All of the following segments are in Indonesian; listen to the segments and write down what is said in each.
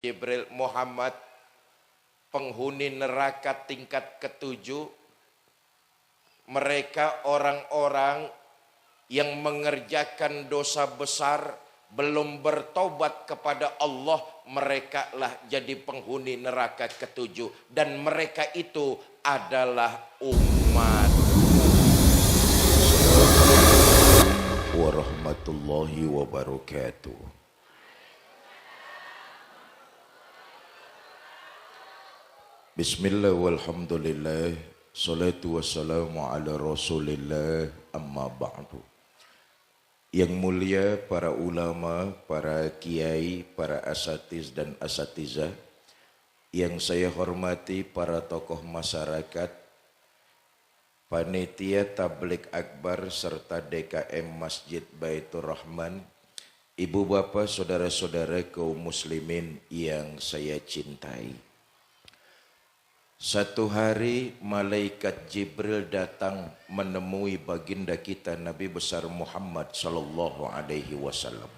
Jibril Muhammad, penghuni neraka tingkat ketujuh. Mereka orang-orang yang mengerjakan dosa besar, belum bertobat kepada Allah, mereka lah jadi penghuni neraka ketujuh. Dan mereka itu adalah umat. Warahmatullahi wabarakatuh. Bismillah walhamdulillah, salatu wassalamu ala rasulillah, amma ba'du. Yang mulia para ulama, para kiai, para asatiz dan asatizah, yang saya hormati para tokoh masyarakat, panitia tabligh akbar serta DKM Masjid Baitur Rahman, ibu bapak, saudara-saudara kaum muslimin yang saya cintai. Satu hari malaikat Jibril datang menemui baginda kita Nabi besar Muhammad sallallahu alaihi wasallam.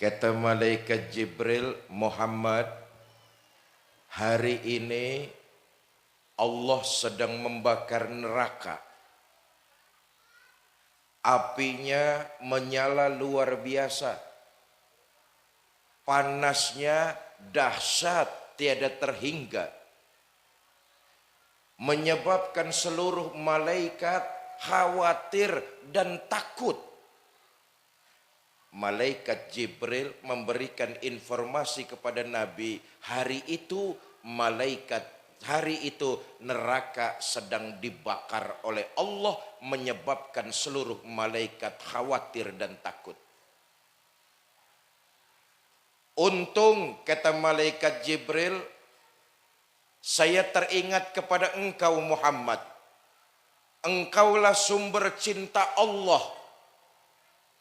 Kata malaikat Jibril, Muhammad, hari ini Allah sedang membakar neraka. Apinya menyala luar biasa. Panasnya dahsyat, tiada terhingga, menyebabkan seluruh malaikat khawatir dan takut. Malaikat Jibril memberikan informasi kepada Nabi, hari itu neraka sedang dibakar oleh Allah, menyebabkan seluruh malaikat khawatir dan takut. Untung, kata malaikat Jibril, saya teringat kepada engkau Muhammad. Engkaulah sumber cinta Allah.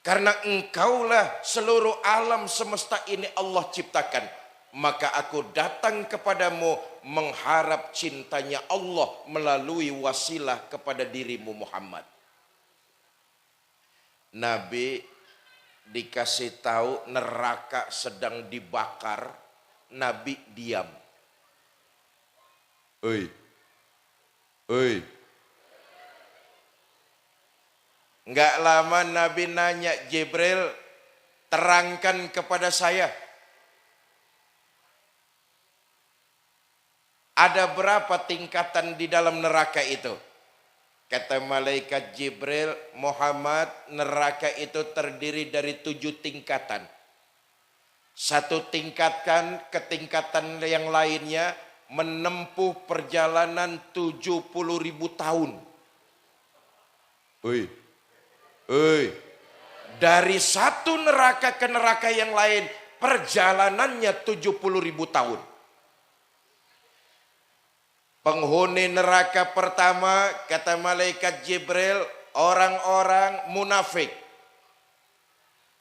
Karena engkaulah seluruh alam semesta ini Allah ciptakan. Maka aku datang kepadamu mengharap cintanya Allah melalui wasilah kepada dirimu Muhammad. Nabi dikasih tahu neraka sedang dibakar, Nabi diam. Oi. Enggak lama Nabi nanya, Jibril, terangkan kepada saya. Ada berapa tingkatan di dalam neraka itu? Kata malaikat Jibril, Muhammad, neraka itu terdiri dari 7 tingkatan. Satu tingkatan ke tingkatan yang lainnya menempuh perjalanan 70.000 tahun. Dari satu neraka ke neraka yang lain, perjalanannya 70.000 tahun. Penghuni neraka pertama, kata malaikat Jibril, orang-orang munafik.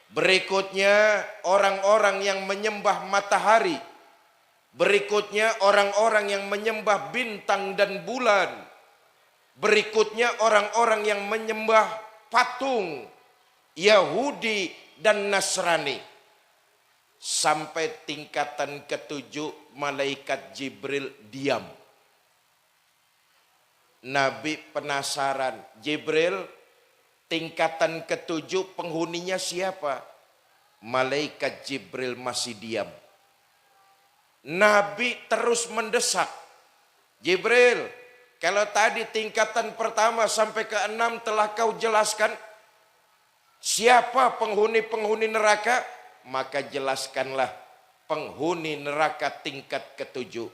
Berikutnya orang-orang yang menyembah matahari. Berikutnya orang-orang yang menyembah bintang dan bulan. Berikutnya orang-orang yang menyembah patung, Yahudi dan Nasrani. Sampai tingkatan ketujuh, malaikat Jibril diam. Nabi penasaran, Jibril, tingkatan ketujuh penghuninya siapa? Malaikat Jibril masih diam. Nabi terus mendesak, Jibril, kalau tadi tingkatan pertama sampai ke-6 telah kau jelaskan, siapa penghuni-penghuni neraka? Maka jelaskanlah penghuni neraka tingkat ketujuh.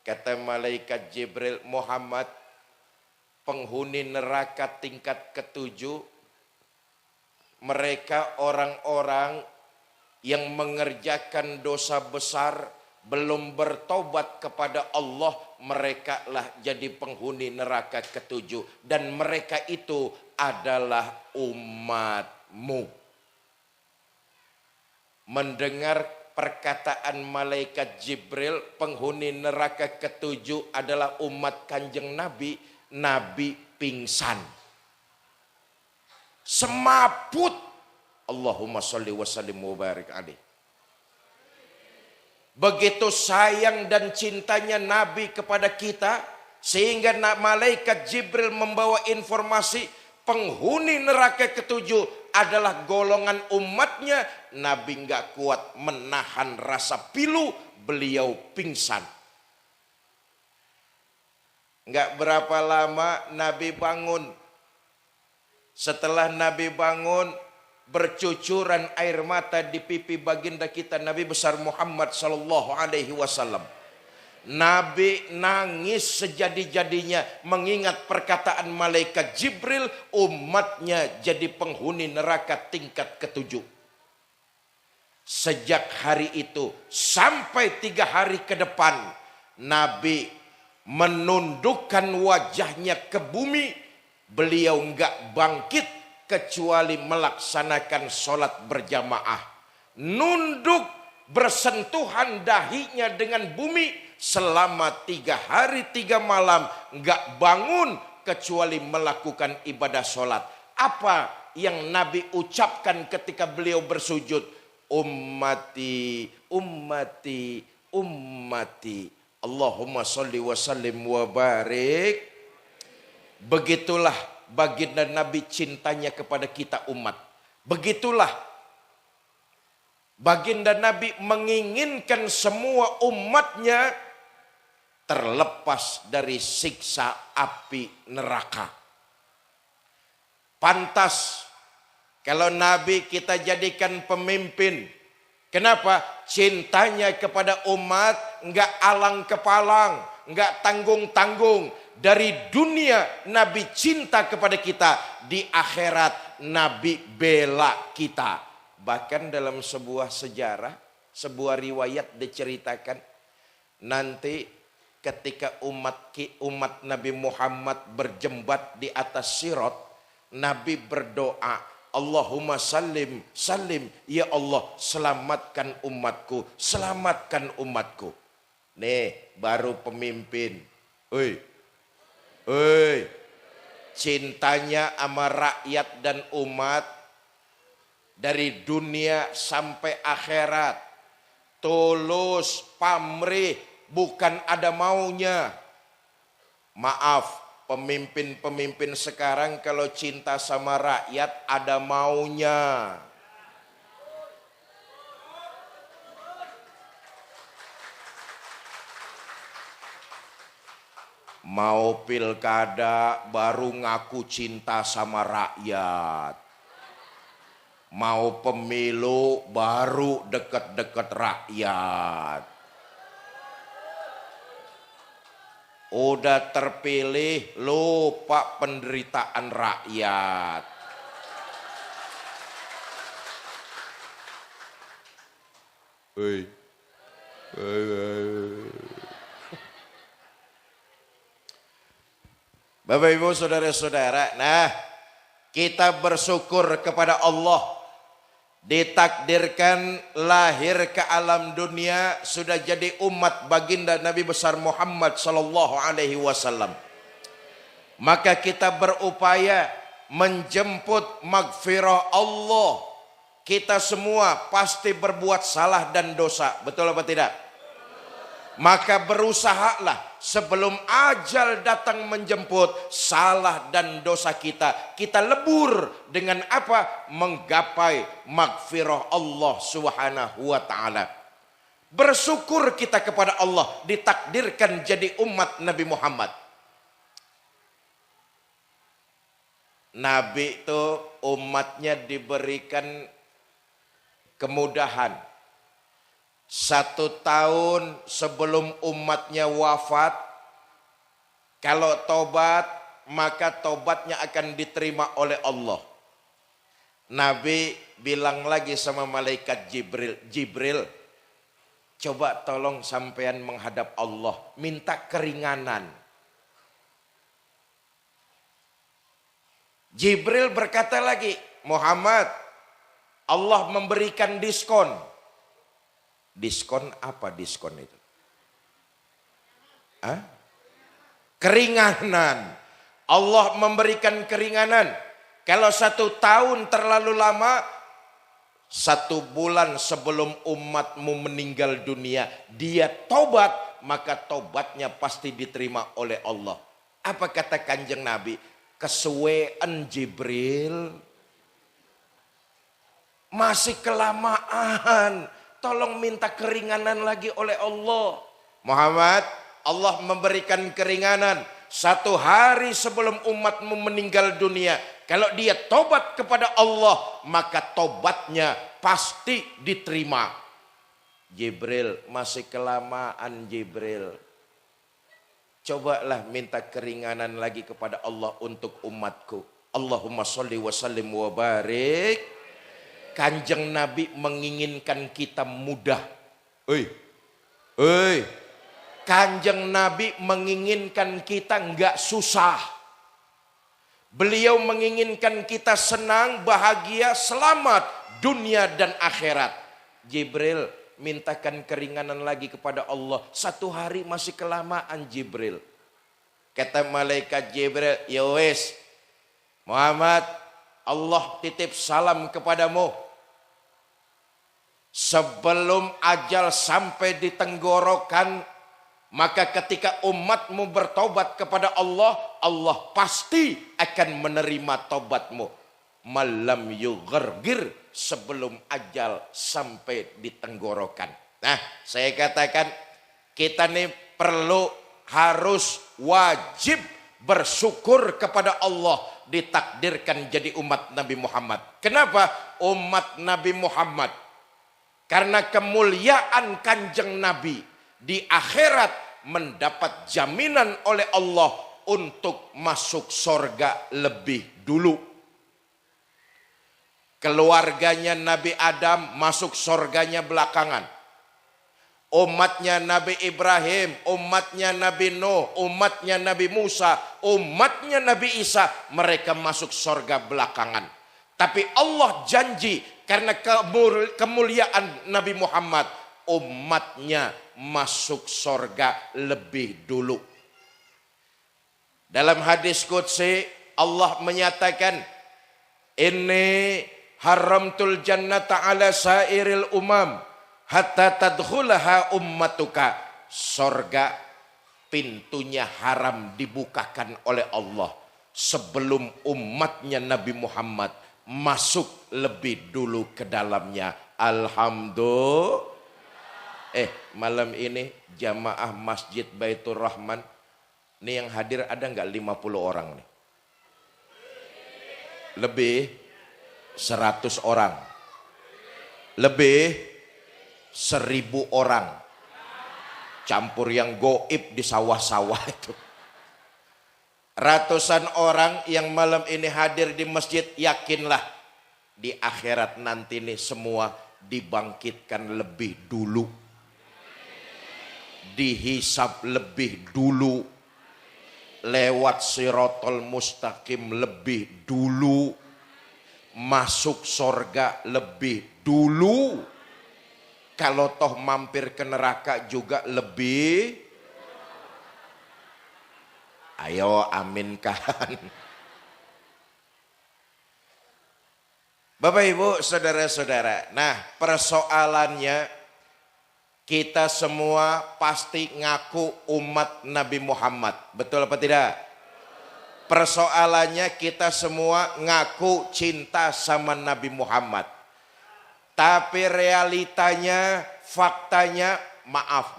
Kata malaikat Jibril, Muhammad, penghuni neraka tingkat ketujuh, mereka orang-orang yang mengerjakan dosa besar, belum bertobat kepada Allah, mereka lah jadi penghuni neraka ketujuh. Dan mereka itu adalah umatmu. Mendengar perkataan malaikat Jibril, penghuni neraka ketujuh adalah umat kanjeng Nabi, Nabi pingsan. Semaput. Allahumma sholli wa sallim wa barik alaih. Begitu sayang dan cintanya Nabi kepada kita, sehingga malaikat Jibril membawa informasi penghuni neraka ketujuh adalah golongan umatnya. Nabi nggak kuat menahan rasa pilu, beliau pingsan. Nggak berapa lama Nabi bangun. Setelah Nabi bangun, bercucuran air mata di pipi baginda kita Nabi besar Muhammad sallallahu alaihi wasallam. Nabi nangis sejadi-jadinya mengingat perkataan malaikat Jibril, umatnya jadi penghuni neraka tingkat ketujuh. Sejak hari itu sampai 3 hari ke depan, Nabi menundukkan wajahnya ke bumi. Beliau enggak bangkit kecuali melaksanakan sholat berjamaah. Nunduk bersentuhan dahinya dengan bumi selama 3 hari 3 malam. Enggak bangun kecuali melakukan ibadah sholat. Apa yang Nabi ucapkan ketika beliau bersujud? Ummati, ummati, ummati. Allahumma sholli wa sallim wa barik. Begitulah baginda Nabi cintanya kepada kita umat. Begitulah baginda Nabi menginginkan semua umatnya terlepas dari siksa api neraka. Pantas kalau Nabi kita jadikan pemimpin. Kenapa? Cintanya kepada umat enggak alang kepalang, enggak tanggung-tanggung. Dari dunia Nabi cinta kepada kita, di akhirat Nabi bela kita. Bahkan dalam sebuah sejarah, sebuah riwayat diceritakan, nanti ketika umat Nabi Muhammad berjembat di atas sirat, Nabi berdoa, Allahumma salim, salim, ya Allah selamatkan umatku, selamatkan umatku. Nih baru pemimpin. Cintanya sama rakyat dan umat dari dunia sampai akhirat. Tulus, pamrih, bukan ada maunya. Maaf, pemimpin-pemimpin sekarang kalau cinta sama rakyat ada maunya. Mau pilkada baru ngaku cinta sama rakyat. Mau pemilu baru deket-deket rakyat. Udah terpilih lupa penderitaan rakyat. Bapak Ibu saudara-saudara, nah kita bersyukur kepada Allah, ditakdirkan lahir ke alam dunia sudah jadi umat baginda Nabi besar Muhammad sallallahu alaihi wasallam. Maka kita berupaya menjemput magfirah Allah. Kita semua pasti berbuat salah dan dosa, betul apa tidak? Maka berusahalah sebelum ajal datang menjemput salah dan dosa kita, kita lebur dengan apa? Menggapai magfirah Allah subhanahu wa ta'ala. Bersyukur kita kepada Allah ditakdirkan jadi umat Nabi Muhammad. Nabi itu umatnya diberikan kemudahan. 1 tahun sebelum umatnya wafat, kalau tobat maka tobatnya akan diterima oleh Allah. Nabi bilang lagi sama malaikat Jibril, Jibril, coba tolong sampean menghadap Allah, minta keringanan. Jibril berkata lagi, Muhammad, Allah memberikan diskon. Diskon apa diskon itu? Keringanan. Allah memberikan keringanan. Kalau 1 tahun terlalu lama, 1 bulan sebelum umatmu meninggal dunia, dia tobat, maka tobatnya pasti diterima oleh Allah. Apa kata Kanjeng Nabi? Kesuwean Jibril, masih kelamaan, tolong minta keringanan lagi oleh Allah. Muhammad, Allah memberikan keringanan 1 hari sebelum umatmu meninggal dunia. Kalau dia tobat kepada Allah, maka tobatnya pasti diterima. Jibril, masih kelamaan Jibril. Cobalah minta keringanan lagi kepada Allah untuk umatku. Allahumma sholli wa sallim wa barik. Kanjeng Nabi menginginkan kita mudah. Kanjeng Nabi menginginkan kita enggak susah. Beliau menginginkan kita senang, bahagia, selamat dunia dan akhirat. Jibril, mintakan keringanan lagi kepada Allah. 1 hari masih kelamaan Jibril. Kata malaikat Jibril, ya wes Muhammad, Allah titip salam kepadamu. Sebelum ajal sampai di tenggorokan, maka ketika umatmu bertobat kepada Allah, Allah pasti akan menerima tobatmu. Malam yughargir, sebelum ajal sampai di tenggorokan. Nah, saya katakan kita nih harus wajib bersyukur kepada Allah ditakdirkan jadi umat Nabi Muhammad. Kenapa umat Nabi Muhammad? Karena kemuliaan Kanjeng Nabi di akhirat mendapat jaminan oleh Allah untuk masuk surga lebih dulu. Keluarganya Nabi Adam masuk surganya belakangan. Umatnya Nabi Ibrahim, umatnya Nabi Nuh, umatnya Nabi Musa, umatnya Nabi Isa, mereka masuk surga belakangan. Tapi Allah janji karena kemuliaan Nabi Muhammad, umatnya masuk surga lebih dulu. Dalam hadis qudsi Allah menyatakan, inni haramtul jannata ala sairil umam hatta tadkhulaha ummatuka. Surga pintunya haram dibukakan oleh Allah sebelum umatnya Nabi Muhammad masuk lebih dulu ke dalamnya. Alhamdulillah. Malam ini jamaah Masjid Baitur Rahman, nih yang hadir ada nggak 50 orang nih? Lebih 100 orang. Lebih 1000 orang. Campur yang goib di sawah-sawah itu. Ratusan orang yang malam ini hadir di masjid, yakinlah di akhirat nanti nih semua dibangkitkan lebih dulu, dihisab lebih dulu, lewat sirotol mustaqim lebih dulu, masuk surga lebih dulu, kalau toh mampir ke neraka juga lebih. Ayo aminkan. Bapak Ibu saudara-saudara, nah persoalannya kita semua pasti ngaku umat Nabi Muhammad, betul apa tidak? Persoalannya kita semua ngaku cinta sama Nabi Muhammad, tapi realitanya, faktanya, maaf,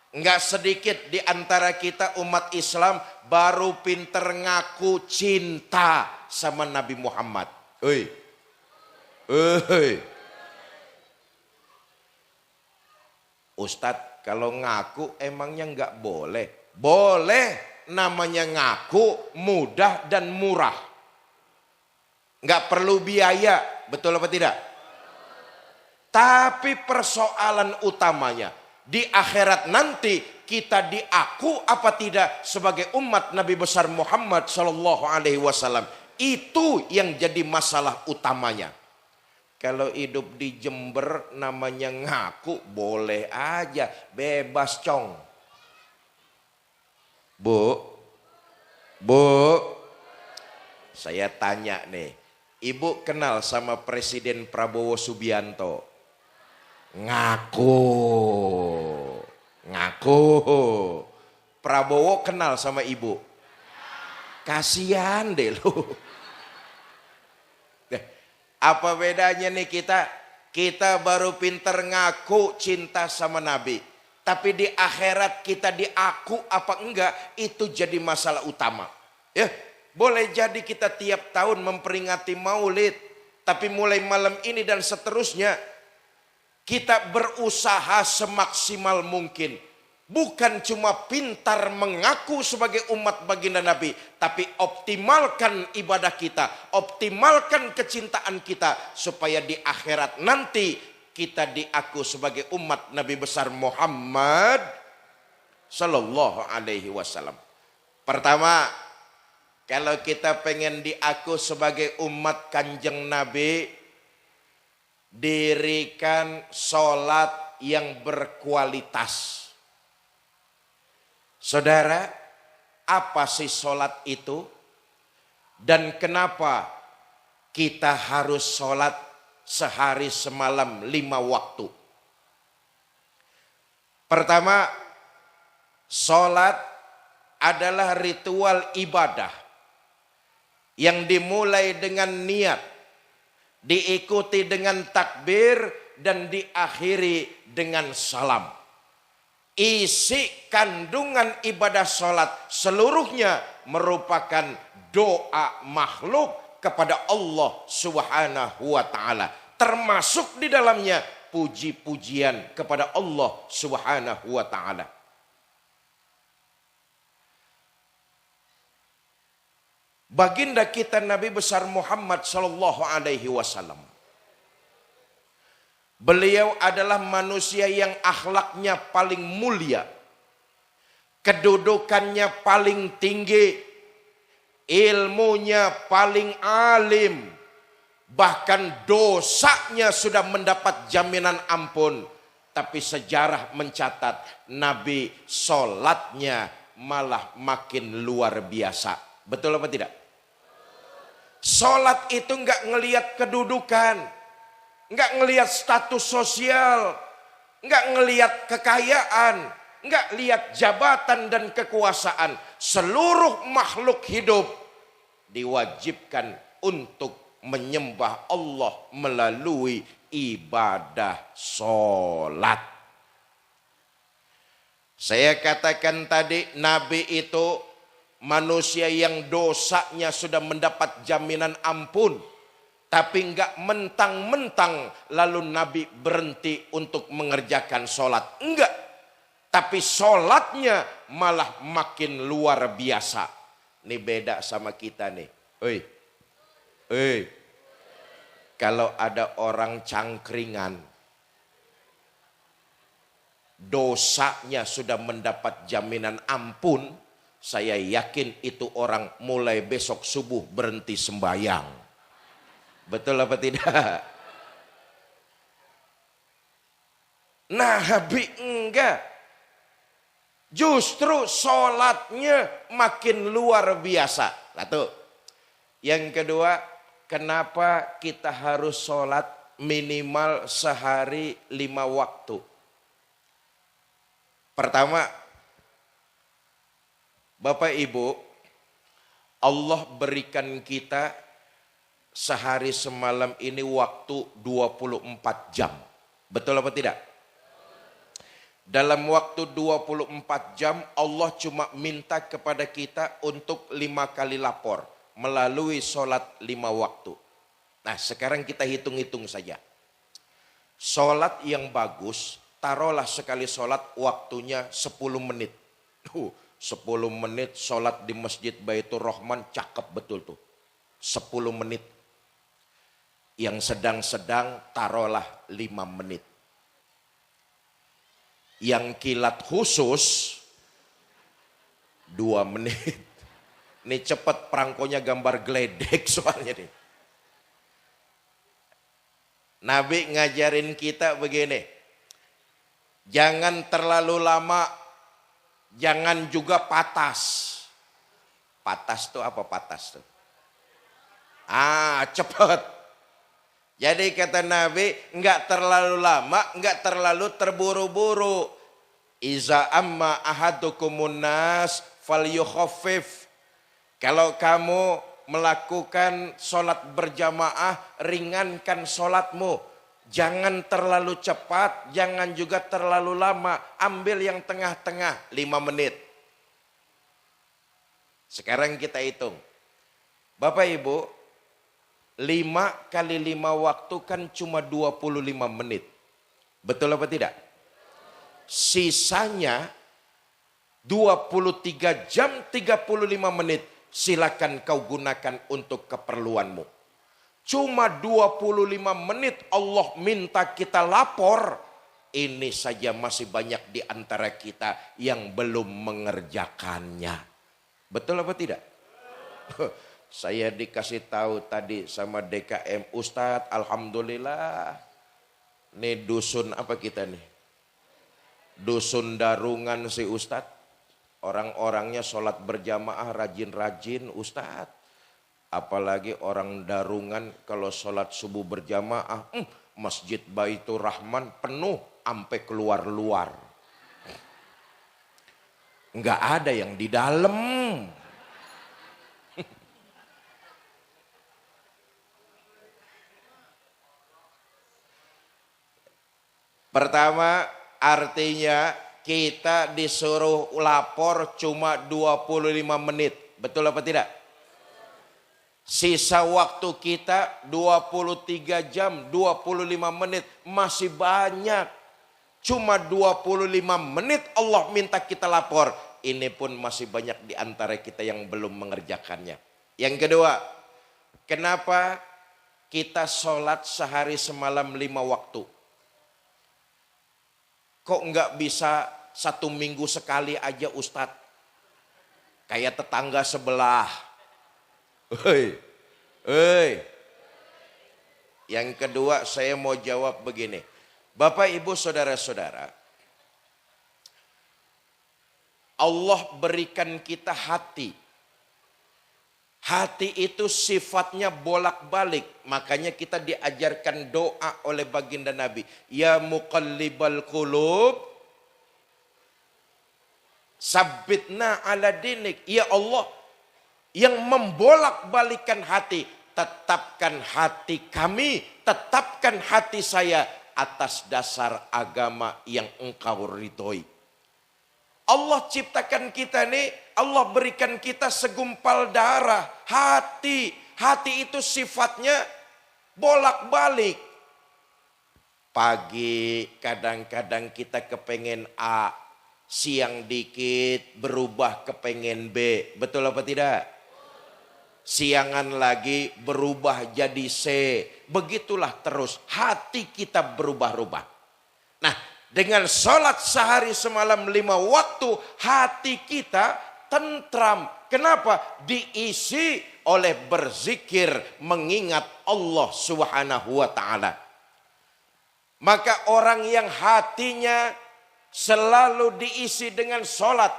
nggak sedikit di antara kita umat Islam baru pinter ngaku cinta sama Nabi Muhammad. Ustadz, kalau ngaku emangnya nggak boleh? Boleh, namanya ngaku mudah dan murah. Nggak perlu biaya, betul apa tidak? Tapi persoalan utamanya, di akhirat nanti kita diaku apa tidak sebagai umat Nabi besar Muhammad Sallallahu Alaihi Wasallam. Itu yang jadi masalah utamanya. Kalau hidup di Jember namanya ngaku boleh aja, bebas cong. Bu, saya tanya nih, Ibu kenal sama Presiden Prabowo Subianto? Ngaku. Ngaku. Prabowo kenal sama ibu? Kasihan deh lu. Apa bedanya nih kita? Kita baru pinter ngaku cinta sama Nabi. Tapi di akhirat kita diaku apa enggak, itu jadi masalah utama. Ya, boleh jadi kita tiap tahun memperingati Maulid, tapi mulai malam ini dan seterusnya kita berusaha semaksimal mungkin. Bukan cuma pintar mengaku sebagai umat baginda Nabi, tapi optimalkan ibadah kita, optimalkan kecintaan kita, supaya di akhirat nanti kita diaku sebagai umat Nabi besar Muhammad Sallallahu Alaihi Wasallam. Pertama, kalau kita pengen diaku sebagai umat kanjeng Nabi, dirikan sholat yang berkualitas. Saudara, apa sih sholat itu? Dan kenapa kita harus sholat sehari semalam 5 waktu? Pertama, sholat adalah ritual ibadah yang dimulai dengan niat, diikuti dengan takbir, dan diakhiri dengan salam. Isi kandungan ibadah sholat seluruhnya merupakan doa makhluk kepada Allah Subhanahu wa ta'ala. Termasuk di dalamnya puji-pujian kepada Allah Subhanahu wa ta'ala. Baginda kita Nabi besar Muhammad Sallallahu Alaihi Wasallam, beliau adalah manusia yang akhlaknya paling mulia, kedudukannya paling tinggi, ilmunya paling alim, bahkan dosanya sudah mendapat jaminan ampun. Tapi sejarah mencatat Nabi sholatnya malah makin luar biasa. Betul apa tidak? Sholat itu enggak ngelihat kedudukan, enggak ngelihat status sosial, enggak ngelihat kekayaan, enggak lihat jabatan dan kekuasaan. Seluruh makhluk hidup diwajibkan untuk menyembah Allah melalui ibadah sholat. Saya katakan tadi, Nabi itu manusia yang dosanya sudah mendapat jaminan ampun. Tapi enggak mentang-mentang lalu Nabi berhenti untuk mengerjakan sholat. Enggak. Tapi sholatnya malah makin luar biasa. Ini beda sama kita nih. Kalau ada orang cangkringan, dosanya sudah mendapat jaminan ampun, saya yakin itu orang mulai besok subuh berhenti sembahyang. Betul apa tidak? Nabi enggak. Justru sholatnya makin luar biasa. Satu. Yang kedua, kenapa kita harus sholat minimal sehari 5 waktu? Pertama, Bapak Ibu, Allah berikan kita sehari semalam ini waktu 24 jam. Betul apa tidak? Dalam waktu 24 jam Allah cuma minta kepada kita untuk 5 kali lapor melalui sholat 5 waktu. Nah sekarang kita hitung-hitung saja. Sholat yang bagus, taruhlah sekali sholat waktunya 10 menit. 10 menit sholat di Masjid Baitur Rahman, cakep betul tuh. 10 menit. Yang sedang-sedang taruhlah 5 menit. Yang kilat khusus 2 menit. Ini cepat perangkonya gambar geledek soalnya nih. Nabi ngajarin kita begini. Jangan terlalu lama, jangan juga patas. Patas tuh apa patas tuh? Cepat. Jadi kata Nabi, enggak terlalu lama, enggak terlalu terburu-buru. Iza amma ahadukumun nas falyukhaffif. Kalau kamu melakukan sholat berjamaah, ringankan sholatmu. Jangan terlalu cepat, jangan juga terlalu lama. Ambil yang tengah-tengah, 5 menit. Sekarang kita hitung. Bapak Ibu, 5 kali 5 waktu kan cuma 25 menit. Betul apa tidak? Sisanya 23 jam 35 menit silakan kau gunakan untuk keperluanmu. Cuma 25 menit Allah minta kita lapor. Ini saja masih banyak di antara kita yang belum mengerjakannya. Betul apa tidak? Saya dikasih tahu tadi sama DKM, Ustadz, alhamdulillah. Nih dusun apa kita nih? Dusun Darungan si Ustadz. Orang-orangnya sholat berjamaah rajin-rajin Ustadz. Apalagi orang Darungan kalau sholat subuh berjamaah, Masjid Baitur Rahman penuh sampai keluar-luar. Enggak ada yang di dalam. Pertama, artinya kita disuruh lapor cuma 25 menit. Betul apa tidak? Sisa waktu kita 23 jam 25 menit. Masih banyak. Cuma 25 menit Allah minta kita lapor. Ini pun masih banyak di antara kita yang belum mengerjakannya. Yang kedua, kenapa kita sholat sehari semalam 5 waktu? Kok enggak bisa 1 minggu sekali aja Ustadz? Kayak tetangga sebelah. Hei. Yang kedua saya mau jawab begini. Bapak Ibu saudara-saudara. Allah berikan kita hati. Hati itu sifatnya bolak-balik. Makanya kita diajarkan doa oleh baginda Nabi. Ya muqallibal qulub, sabbitna ala dinik. Ya Allah yang membolak-balikan hati. Tetapkan hati kami, tetapkan hati saya atas dasar agama yang engkau ridhoi. Allah ciptakan kita nih, Allah berikan kita segumpal darah, hati. Hati itu sifatnya bolak-balik. Pagi kadang-kadang kita kepengen A, siang dikit berubah kepengen B. Betul apa tidak? Siangan lagi berubah jadi C. Begitulah terus hati kita berubah-ubah. Nah, dengan sholat sehari semalam 5 waktu, hati kita tentram. Kenapa? Diisi oleh berzikir, mengingat Allah Subhanahu wa ta'ala. Maka orang yang hatinya selalu diisi dengan sholat,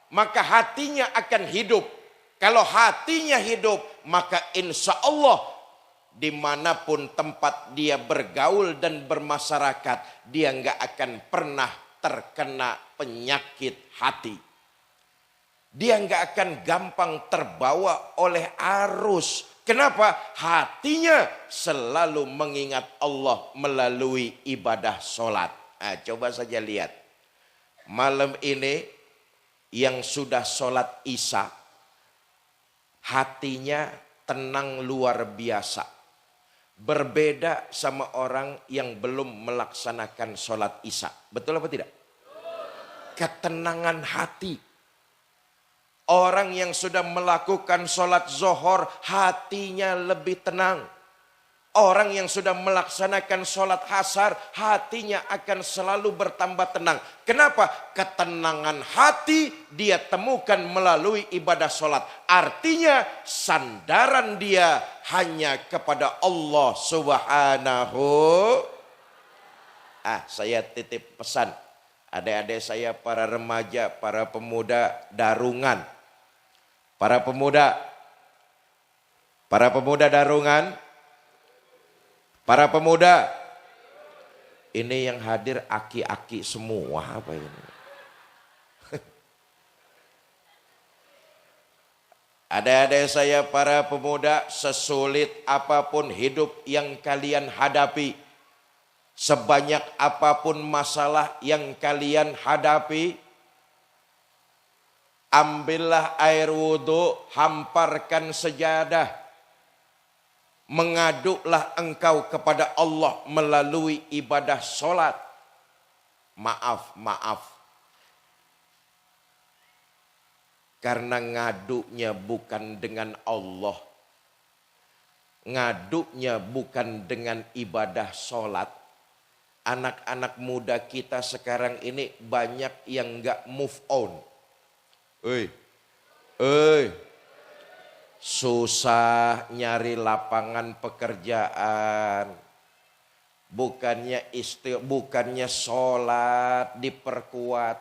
maka hatinya akan hidup. Kalau hatinya hidup, maka insya Allah dimanapun tempat dia bergaul dan bermasyarakat, dia nggak akan pernah terkena penyakit hati. Dia nggak akan gampang terbawa oleh arus. Kenapa? Hatinya selalu mengingat Allah melalui ibadah sholat. Nah, coba saja lihat. Malam ini yang sudah sholat isya, hatinya tenang luar biasa. Berbeda sama orang yang belum melaksanakan sholat isya. Betul apa tidak? Ketenangan hati. Orang yang sudah melakukan sholat zuhur, hatinya lebih tenang. Orang yang sudah melaksanakan sholat asar, hatinya akan selalu bertambah tenang. Kenapa? Ketenangan hati dia temukan melalui ibadah sholat. Artinya sandaran dia hanya kepada Allah Subhanahu. Saya titip pesan. Adik-adik saya, para remaja, para pemuda Darungan. Para Para pemuda Darungan, para pemuda, ini yang hadir aki-aki semua apa ini? Adik-adik saya para pemuda, sesulit apapun hidup yang kalian hadapi, sebanyak apapun masalah yang kalian hadapi, ambillah air wudhu, hamparkan sejadah, mengaduklah engkau kepada Allah melalui ibadah sholat. Maaf. Karena ngaduknya bukan dengan Allah. Ngaduknya bukan dengan ibadah sholat. Anak-anak muda kita sekarang ini banyak yang gak move on. Susah nyari lapangan pekerjaan. Bukannya sholat diperkuat.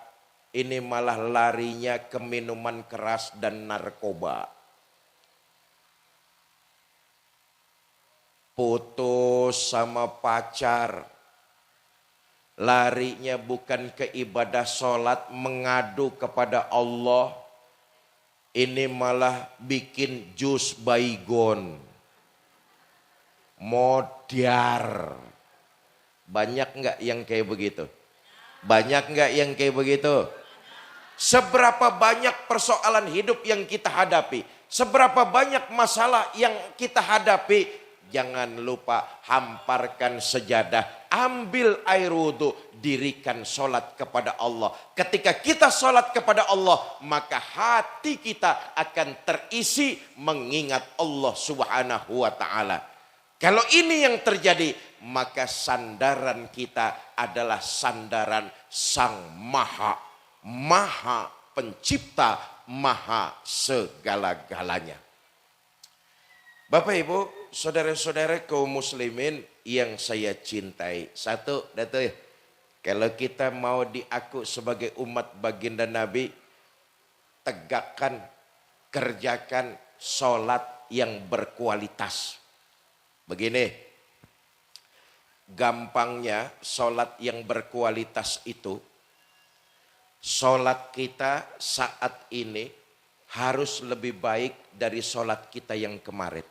Ini malah larinya ke minuman keras dan narkoba. Putus sama pacar. Larinya bukan ke ibadah sholat, mengadu kepada Allah. Ini malah bikin jus baygon. Modiar. Banyak nggak yang kayak begitu? Banyak nggak yang kayak begitu? Seberapa banyak persoalan hidup yang kita hadapi, seberapa banyak masalah yang kita hadapi, jangan lupa hamparkan sejadah, ambil air wudhu, dirikan sholat kepada Allah. Ketika kita sholat kepada Allah, maka hati kita akan terisi mengingat Allah Subhanahu wa Ta'ala. Kalau ini yang terjadi, maka sandaran kita adalah sandaran Sang Maha Pencipta, Maha segala-galanya. Bapak Ibu, saudara-saudara kaum muslimin yang saya cintai. Satu, Dato', kalau kita mau diaku sebagai umat baginda Nabi, tegakkan, kerjakan sholat yang berkualitas. Begini, gampangnya sholat yang berkualitas itu, sholat kita saat ini harus lebih baik dari sholat kita yang kemarin.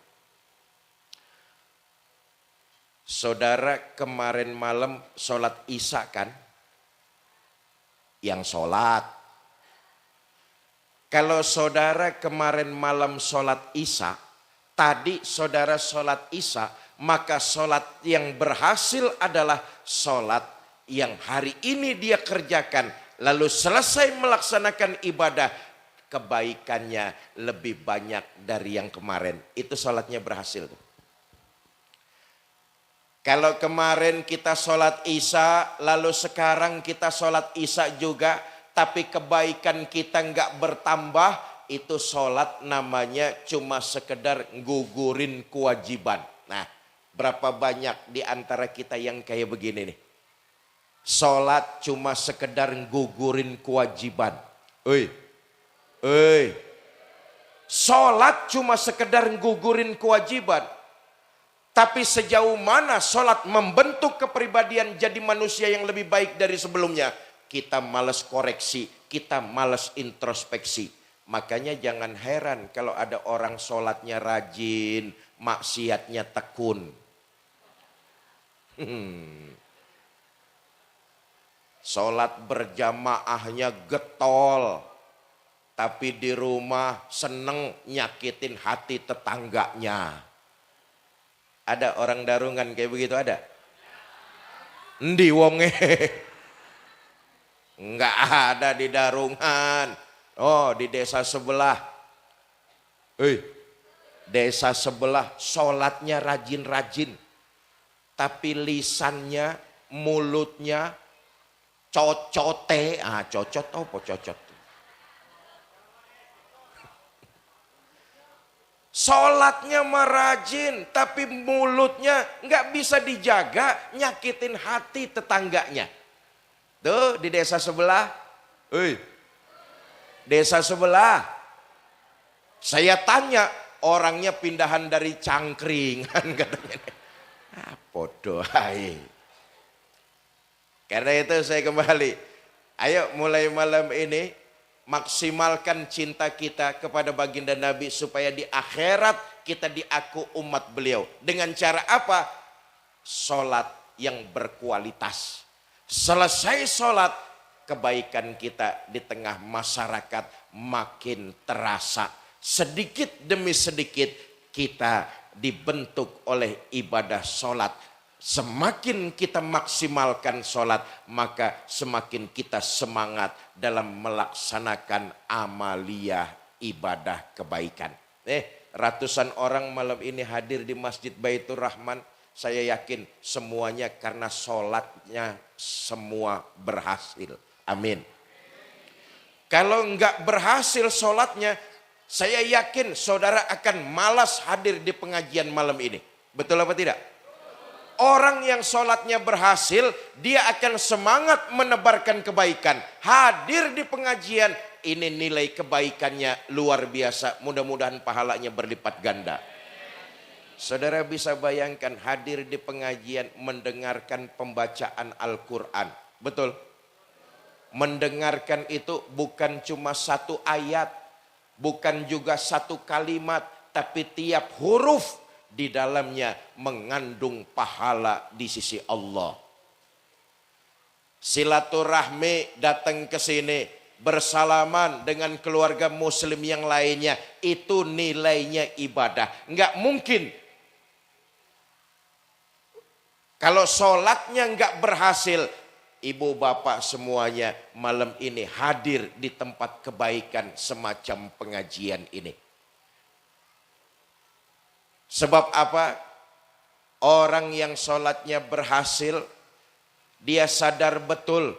Saudara kemarin malam sholat Isya kan? Yang sholat. Kalau saudara kemarin malam sholat Isya, tadi saudara sholat Isya, maka sholat yang berhasil adalah sholat yang hari ini dia kerjakan. Lalu selesai melaksanakan ibadah, kebaikannya lebih banyak dari yang kemarin. Itu sholatnya berhasil. Kalau kemarin kita sholat Isya, lalu sekarang kita sholat Isya juga, tapi kebaikan kita nggak bertambah, itu sholat namanya cuma sekedar gugurin kewajiban. Nah, berapa banyak di antara kita yang kayak begini nih? Sholat cuma sekedar gugurin kewajiban. Sholat cuma sekedar gugurin kewajiban. Tapi sejauh mana sholat membentuk kepribadian jadi manusia yang lebih baik dari sebelumnya? Kita malas koreksi, kita malas introspeksi. Makanya jangan heran kalau ada orang sholatnya rajin, maksiatnya tekun. Sholat berjamaahnya getol, tapi di rumah seneng nyakitin hati tetangganya. Ada orang Darungan kayak begitu, ada? Endi wonge? Enggak ada di Darungan. Oh, di desa sebelah. Desa sebelah sholatnya rajin-rajin. Tapi lisannya, mulutnya cocote. Cocot apa cocot? Sholatnya merajin, tapi mulutnya nggak bisa dijaga, nyakitin hati tetangganya. Tuh di desa sebelah, desa sebelah. Saya tanya, orangnya pindahan dari Cangkring kan katanya. Bodoh. Karena itu saya kembali, ayo mulai malam ini maksimalkan cinta kita kepada baginda Nabi supaya di akhirat kita diaku umat beliau. Dengan cara apa? Sholat yang berkualitas. Selesai sholat, kebaikan kita di tengah masyarakat makin terasa. Sedikit demi sedikit kita dibentuk oleh ibadah sholat. Semakin kita maksimalkan sholat, maka semakin kita semangat dalam melaksanakan amaliyah ibadah kebaikan. Ratusan orang malam ini hadir di Masjid Baitur Rahman. Saya yakin semuanya karena sholatnya semua berhasil. Amin. Kalau enggak berhasil sholatnya, saya yakin saudara akan malas hadir di pengajian malam ini. Betul apa tidak? Orang yang sholatnya berhasil, dia akan semangat menebarkan kebaikan. Hadir di pengajian, ini nilai kebaikannya luar biasa. Mudah-mudahan pahalanya berlipat ganda. Saudara bisa bayangkan hadir di pengajian mendengarkan pembacaan Al-Quran. Betul? Mendengarkan itu bukan cuma satu ayat, bukan juga satu kalimat, tapi tiap huruf di dalamnya mengandung pahala di sisi Allah. Silaturahmi, datang ke sini bersalaman dengan keluarga muslim yang lainnya, itu nilainya ibadah. Enggak mungkin kalau sholatnya enggak berhasil. Ibu bapak semuanya malam ini hadir di tempat kebaikan semacam pengajian ini. Sebab apa? Orang yang sholatnya berhasil, dia sadar betul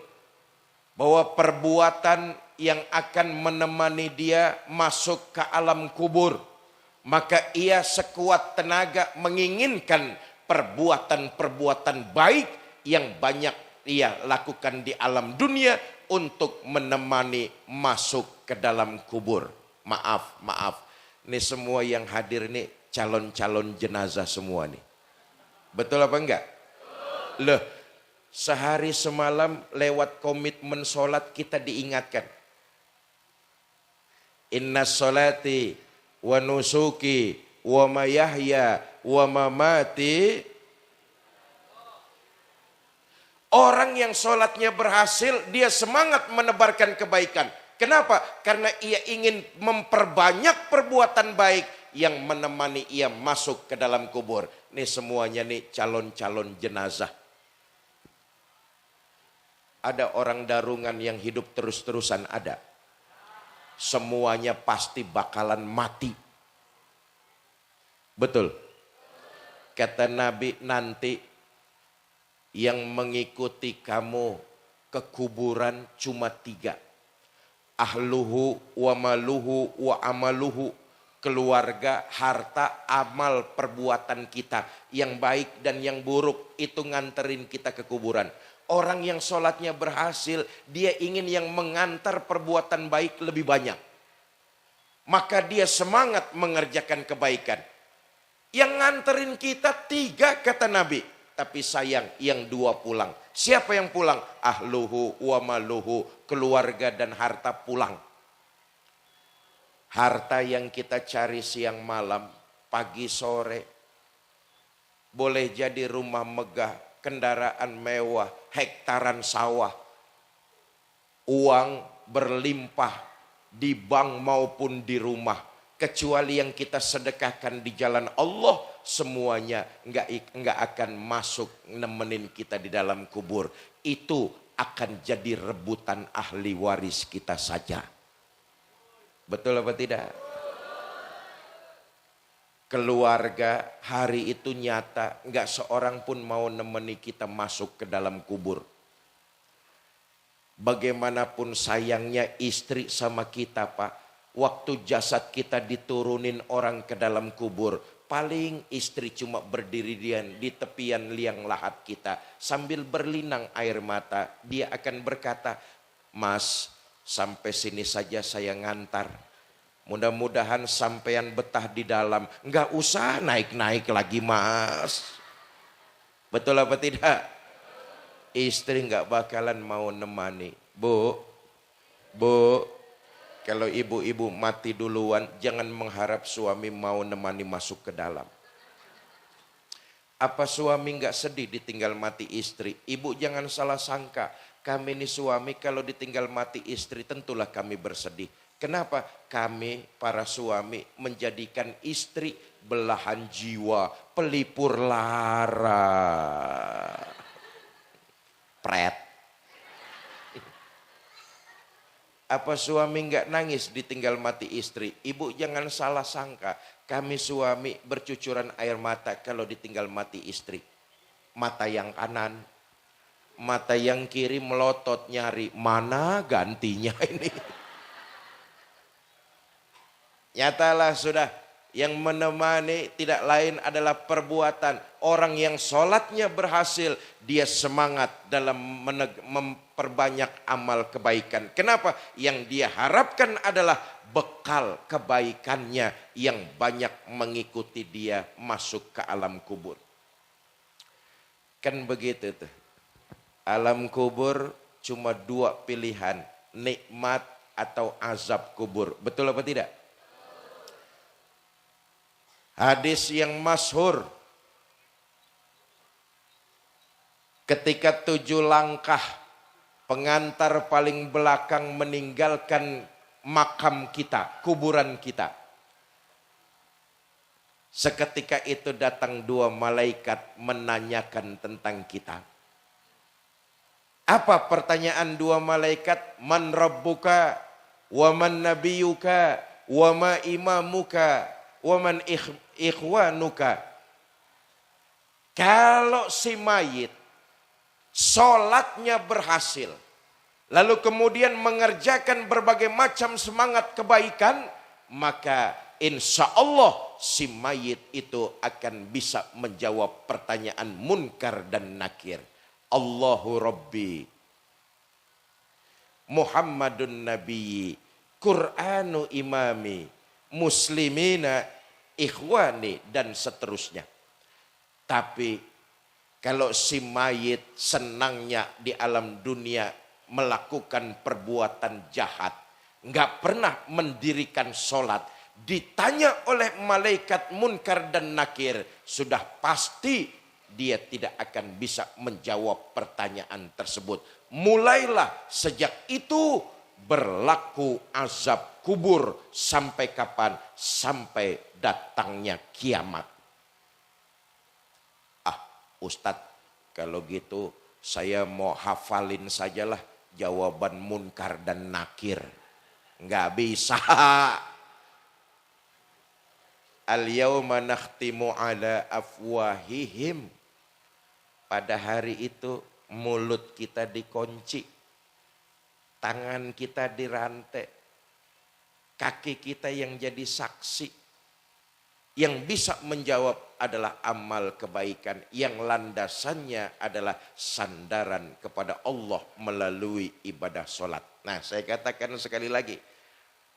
bahwa perbuatan yang akan menemani dia masuk ke alam kubur. Maka ia sekuat tenaga menginginkan perbuatan-perbuatan baik yang banyak ia lakukan di alam dunia untuk menemani masuk ke dalam kubur. Maaf. Ini semua yang hadir ini calon-calon jenazah semua nih. Betul apa enggak? Loh, sehari semalam lewat komitmen sholat kita diingatkan. Inna sholati wa nusuki wa mayahya wa mamati. Orang yang sholatnya berhasil, dia semangat menebarkan kebaikan. Kenapa? Karena ia ingin memperbanyak perbuatan baik yang menemani ia masuk ke dalam kubur. Ini semuanya nih calon-calon jenazah. Ada orang darungan yang hidup terus-terusan ada. Semuanya pasti bakalan mati. Betul. Kata Nabi, nanti yang mengikuti kamu ke kuburan cuma 3. Ahluhu wa maluhu wa amaluhu. Keluarga, harta, amal, perbuatan kita. Yang baik dan yang buruk itu nganterin kita ke kuburan. Orang yang sholatnya berhasil, dia ingin yang mengantar perbuatan baik lebih banyak. Maka dia semangat mengerjakan kebaikan. Yang nganterin kita 3 kata Nabi. Tapi sayang yang 2 pulang. Siapa yang pulang? Ahluhu wa maluhu. Keluarga dan harta pulang. Harta yang kita cari siang malam, pagi sore. Boleh jadi rumah megah, kendaraan mewah, hektaran sawah. Uang berlimpah di bank maupun di rumah. Kecuali yang kita sedekahkan di jalan Allah, semuanya enggak akan masuk nemenin kita di dalam kubur. Itu akan jadi rebutan ahli waris kita saja. Betul apa tidak? Keluarga hari itu nyata, enggak seorang pun mau nemeni kita masuk ke dalam kubur. Bagaimanapun sayangnya istri sama kita, Pak. Waktu jasad kita diturunin orang ke dalam kubur, paling istri cuma berdiri di tepian liang lahat kita sambil berlinang air mata. Dia akan berkata, "Mas, sampai sini saja saya ngantar. Mudah-mudahan sampean betah di dalam. Enggak usah naik-naik lagi mas. Betul apa tidak? Istri enggak bakalan mau nemani. Bu, kalau ibu-ibu mati duluan, jangan mengharap suami mau nemani masuk ke dalam. Apa suami enggak sedih ditinggal mati istri? Ibu jangan salah sangka. Kami ini suami kalau ditinggal mati istri tentulah kami bersedih. Kenapa? Kami para suami menjadikan istri belahan jiwa, pelipur lara. Pret. Apa suami enggak nangis ditinggal mati istri? Ibu jangan salah sangka. Kami suami bercucuran air mata kalau ditinggal mati istri. Mata yang kanan, mata yang kiri melotot nyari. Mana gantinya ini? Nyatalah sudah, yang menemani tidak lain adalah perbuatan. Orang yang sholatnya berhasil, dia semangat dalam memperbanyak amal kebaikan. Kenapa? Yang dia harapkan adalah bekal kebaikannya yang banyak mengikuti dia masuk ke alam kubur. Kan begitu tuh. Alam kubur cuma dua pilihan, nikmat atau azab kubur. Betul apa tidak? Hadis yang masyhur, ketika 7 langkah pengantar paling belakang meninggalkan makam kita, kuburan kita. Seketika itu datang 2 malaikat menanyakan tentang kita. Apa pertanyaan 2 malaikat? Man rabbuka, wa man nabiyuka, wa ma imamuka, wa man ikhwanuka. Kalau si mayit sholatnya berhasil, lalu kemudian mengerjakan berbagai macam semangat kebaikan, maka insya Allah si mayit itu akan bisa menjawab pertanyaan munkar dan nakir. Allahu Rabbi, Muhammadun Nabi, Qur'anu imami, muslimina ikhwani, dan seterusnya. Tapi kalau si mayit senangnya di alam dunia melakukan perbuatan jahat, nggak pernah mendirikan sholat, ditanya oleh malaikat munkar dan nakir, sudah pasti dia tidak akan bisa menjawab pertanyaan tersebut. Mulailah sejak itu berlaku azab kubur. Sampai kapan? Sampai datangnya kiamat. Ah Ustadz, kalau gitu saya mau hafalin sajalah jawaban munkar dan nakir. Nggak bisa. Al-yawma nakhtimu ala afwahihim. Pada hari itu mulut kita dikunci, tangan kita dirantai, kaki kita yang jadi saksi. Yang bisa menjawab adalah amal kebaikan yang landasannya adalah sandaran kepada Allah melalui ibadah sholat. Nah, saya katakan sekali lagi,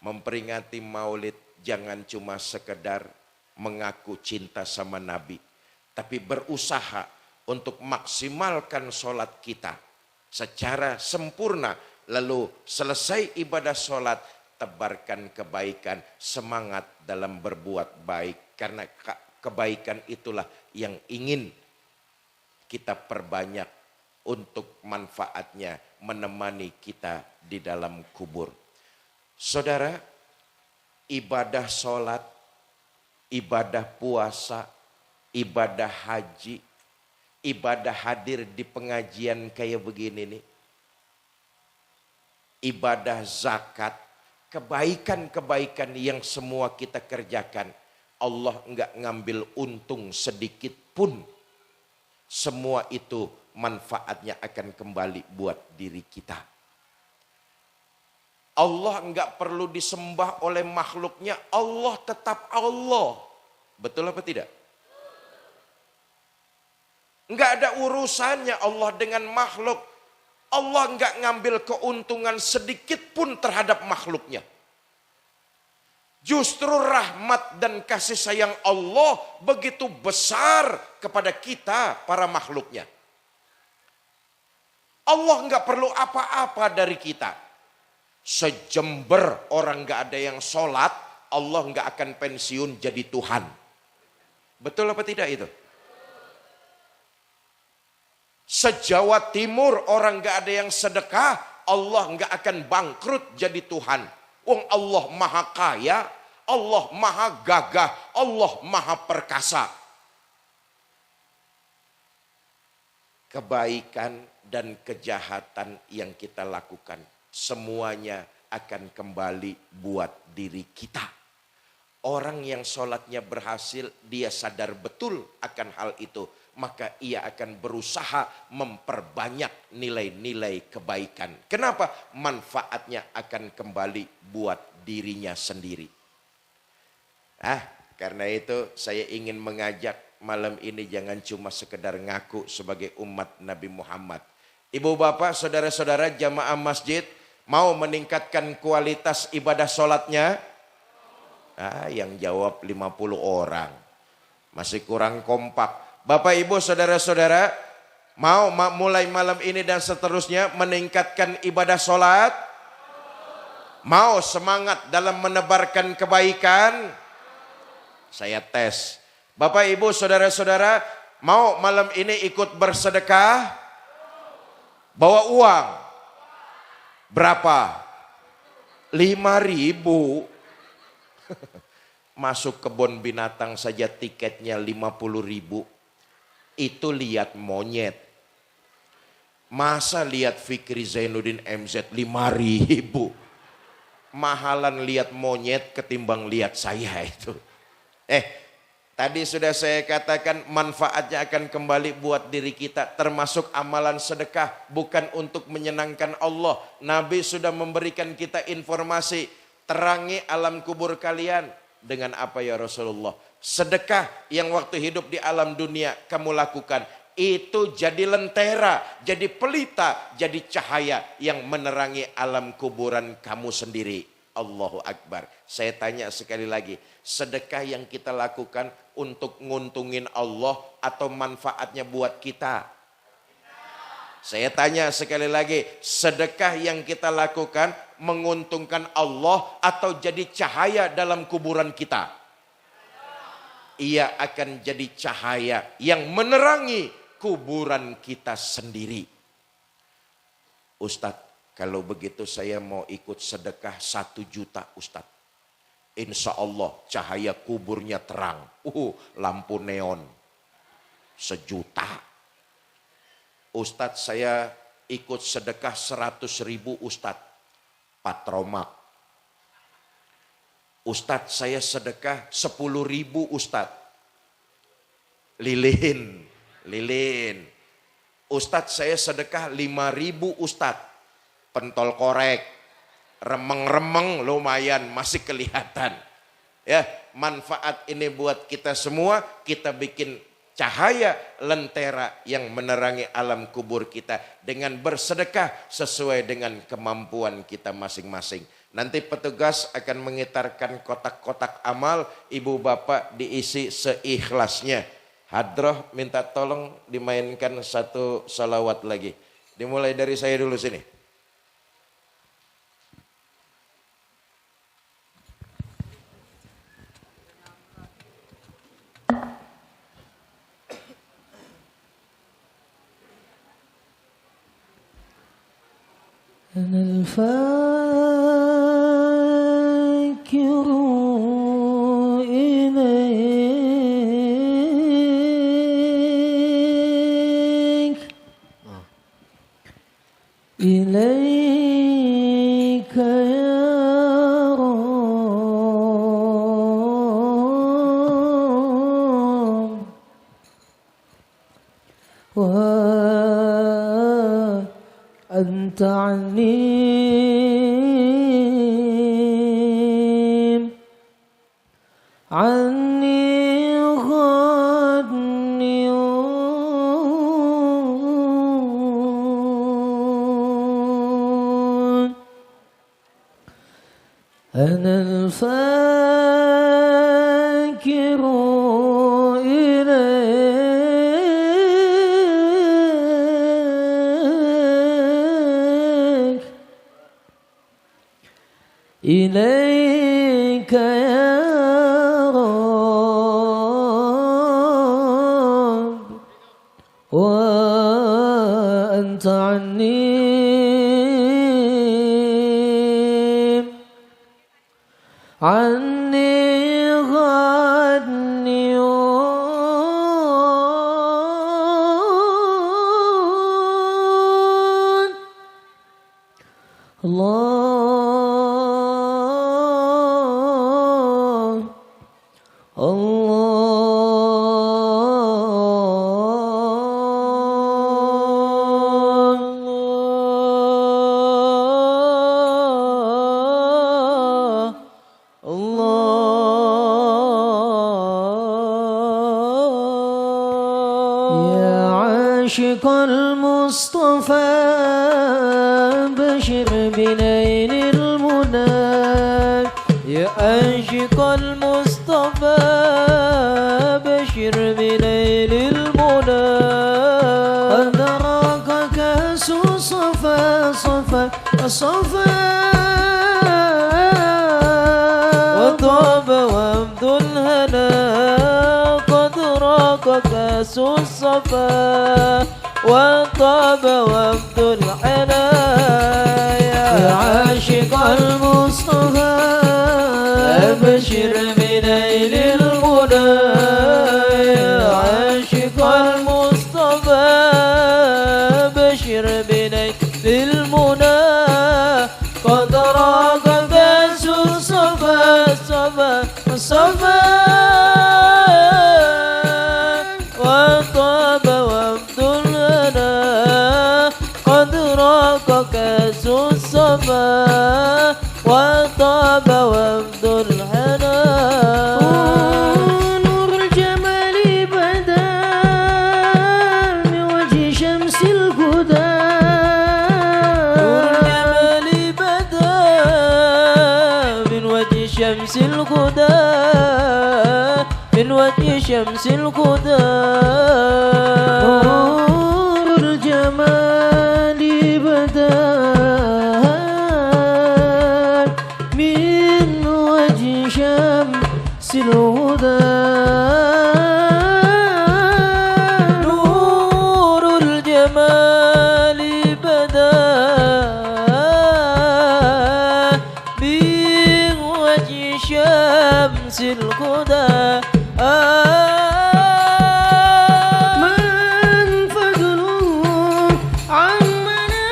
memperingati maulid jangan cuma sekedar mengaku cinta sama Nabi, tapi berusaha untuk maksimalkan sholat kita secara sempurna. Lalu selesai ibadah sholat, tebarkan kebaikan, semangat dalam berbuat baik. Karena kebaikan itulah yang ingin kita perbanyak untuk manfaatnya menemani kita di dalam kubur. Saudara, ibadah sholat, ibadah puasa, ibadah haji, ibadah hadir di pengajian kayak begini nih, ibadah zakat, kebaikan-kebaikan yang semua kita kerjakan, Allah enggak ngambil untung sedikit pun. Semua itu manfaatnya akan kembali buat diri kita. Allah enggak perlu disembah oleh makhluknya, Allah tetap Allah. Betul apa tidak? Enggak ada urusannya Allah dengan makhluk. Allah enggak ngambil keuntungan sedikit pun terhadap makhluknya. Justru rahmat dan kasih sayang Allah begitu besar kepada kita para makhluknya. Allah nggak perlu apa-apa dari kita. Sejember orang nggak ada yang sholat, Allah nggak akan pensiun jadi Tuhan. Betul apa tidak itu? Sejawa Timur orang nggak ada yang sedekah, Allah nggak akan bangkrut jadi Tuhan. Wong Allah maha kaya, Allah maha gagah, Allah maha perkasa. Kebaikan dan kejahatan yang kita lakukan, semuanya akan kembali buat diri kita. Orang yang sholatnya berhasil, dia sadar betul akan hal itu. Maka ia akan berusaha memperbanyak nilai-nilai kebaikan. Kenapa? Manfaatnya akan kembali buat dirinya sendiri. Karena itu saya ingin mengajak malam ini jangan cuma sekedar ngaku sebagai umat Nabi Muhammad. Ibu bapak, saudara-saudara jamaah masjid, mau meningkatkan kualitas ibadah sholatnya? Yang jawab 50 orang. Masih kurang kompak. Bapak ibu saudara-saudara, mau mulai malam ini dan seterusnya meningkatkan ibadah sholat? Mau semangat dalam menebarkan kebaikan? Saya tes. Bapak ibu saudara-saudara, mau malam ini ikut bersedekah? Bawa uang? Berapa? 5.000. Masuk kebun binatang saja tiketnya 50.000. Itu lihat monyet. Masa lihat Fikri Zainuddin MZ 5.000. Mahalan lihat monyet ketimbang lihat saya itu. Tadi sudah saya katakan manfaatnya akan kembali buat diri kita. Termasuk amalan sedekah. Bukan untuk menyenangkan Allah. Nabi sudah memberikan kita informasi. Terangi alam kubur kalian. Dengan apa ya Rasulullah? Sedekah yang waktu hidup di alam dunia kamu lakukan. Itu jadi lentera, jadi pelita, jadi cahaya yang menerangi alam kuburan kamu sendiri. Allahu Akbar. Saya tanya sekali lagi. Sedekah yang kita lakukan untuk nguntungin Allah atau manfaatnya buat kita? Saya tanya sekali lagi. Sedekah yang kita lakukan menguntungkan Allah atau jadi cahaya dalam kuburan kita? Ia akan jadi cahaya yang menerangi kuburan kita sendiri. Ustadz, kalau begitu saya mau ikut sedekah 1 juta Ustadz. Insya Allah cahaya kuburnya terang. Lampu neon 1 juta. Ustadz saya ikut sedekah 100.000 Ustadz. Patromak. Ustadz saya sedekah 10.000 Ustadz. Lilin. Ustadz saya sedekah 5.000 Ustadz. Pentol korek. Remeng-remeng lumayan masih kelihatan. Ya, manfaat ini buat kita semua. Kita bikin cahaya lentera yang menerangi alam kubur kita. Dengan bersedekah sesuai dengan kemampuan kita masing-masing. Nanti petugas akan mengitarkan kotak-kotak amal, ibu bapak diisi seikhlasnya. Hadroh minta tolong dimainkan 1 salawat lagi. Dimulai dari saya dulu sini. إليك يا رب وأنت عني غني أنا الفاكر إليك إليك يا رب وأنت عني غني الله يا عاشق المصطفى بشر بنيل المنى يا عاشق المصطفى بشر بنيل المنى أدراك كأس صفا صفا صفا وطاب وابد الهنا قد راق كأس الصفا وطاب وابد الحنا يا عاشق المصطفى أبشر بنيل المنى يا عاشق المصطفى أبشر بنيل المنى قد راق كأس الصفا صفا صفا وطاب وابد الهنا قد راق كأس الصفا وطاب وابد الهنا نور الجمال بدا من وجه شمس الهدى نور الجمال بدا من وجه شمس الهدى من وجه شمس الهدى نور الجمال بدا من وجه شمس الهدى نور الجمال بدا من وجه شمس الهدى من فضله عمنا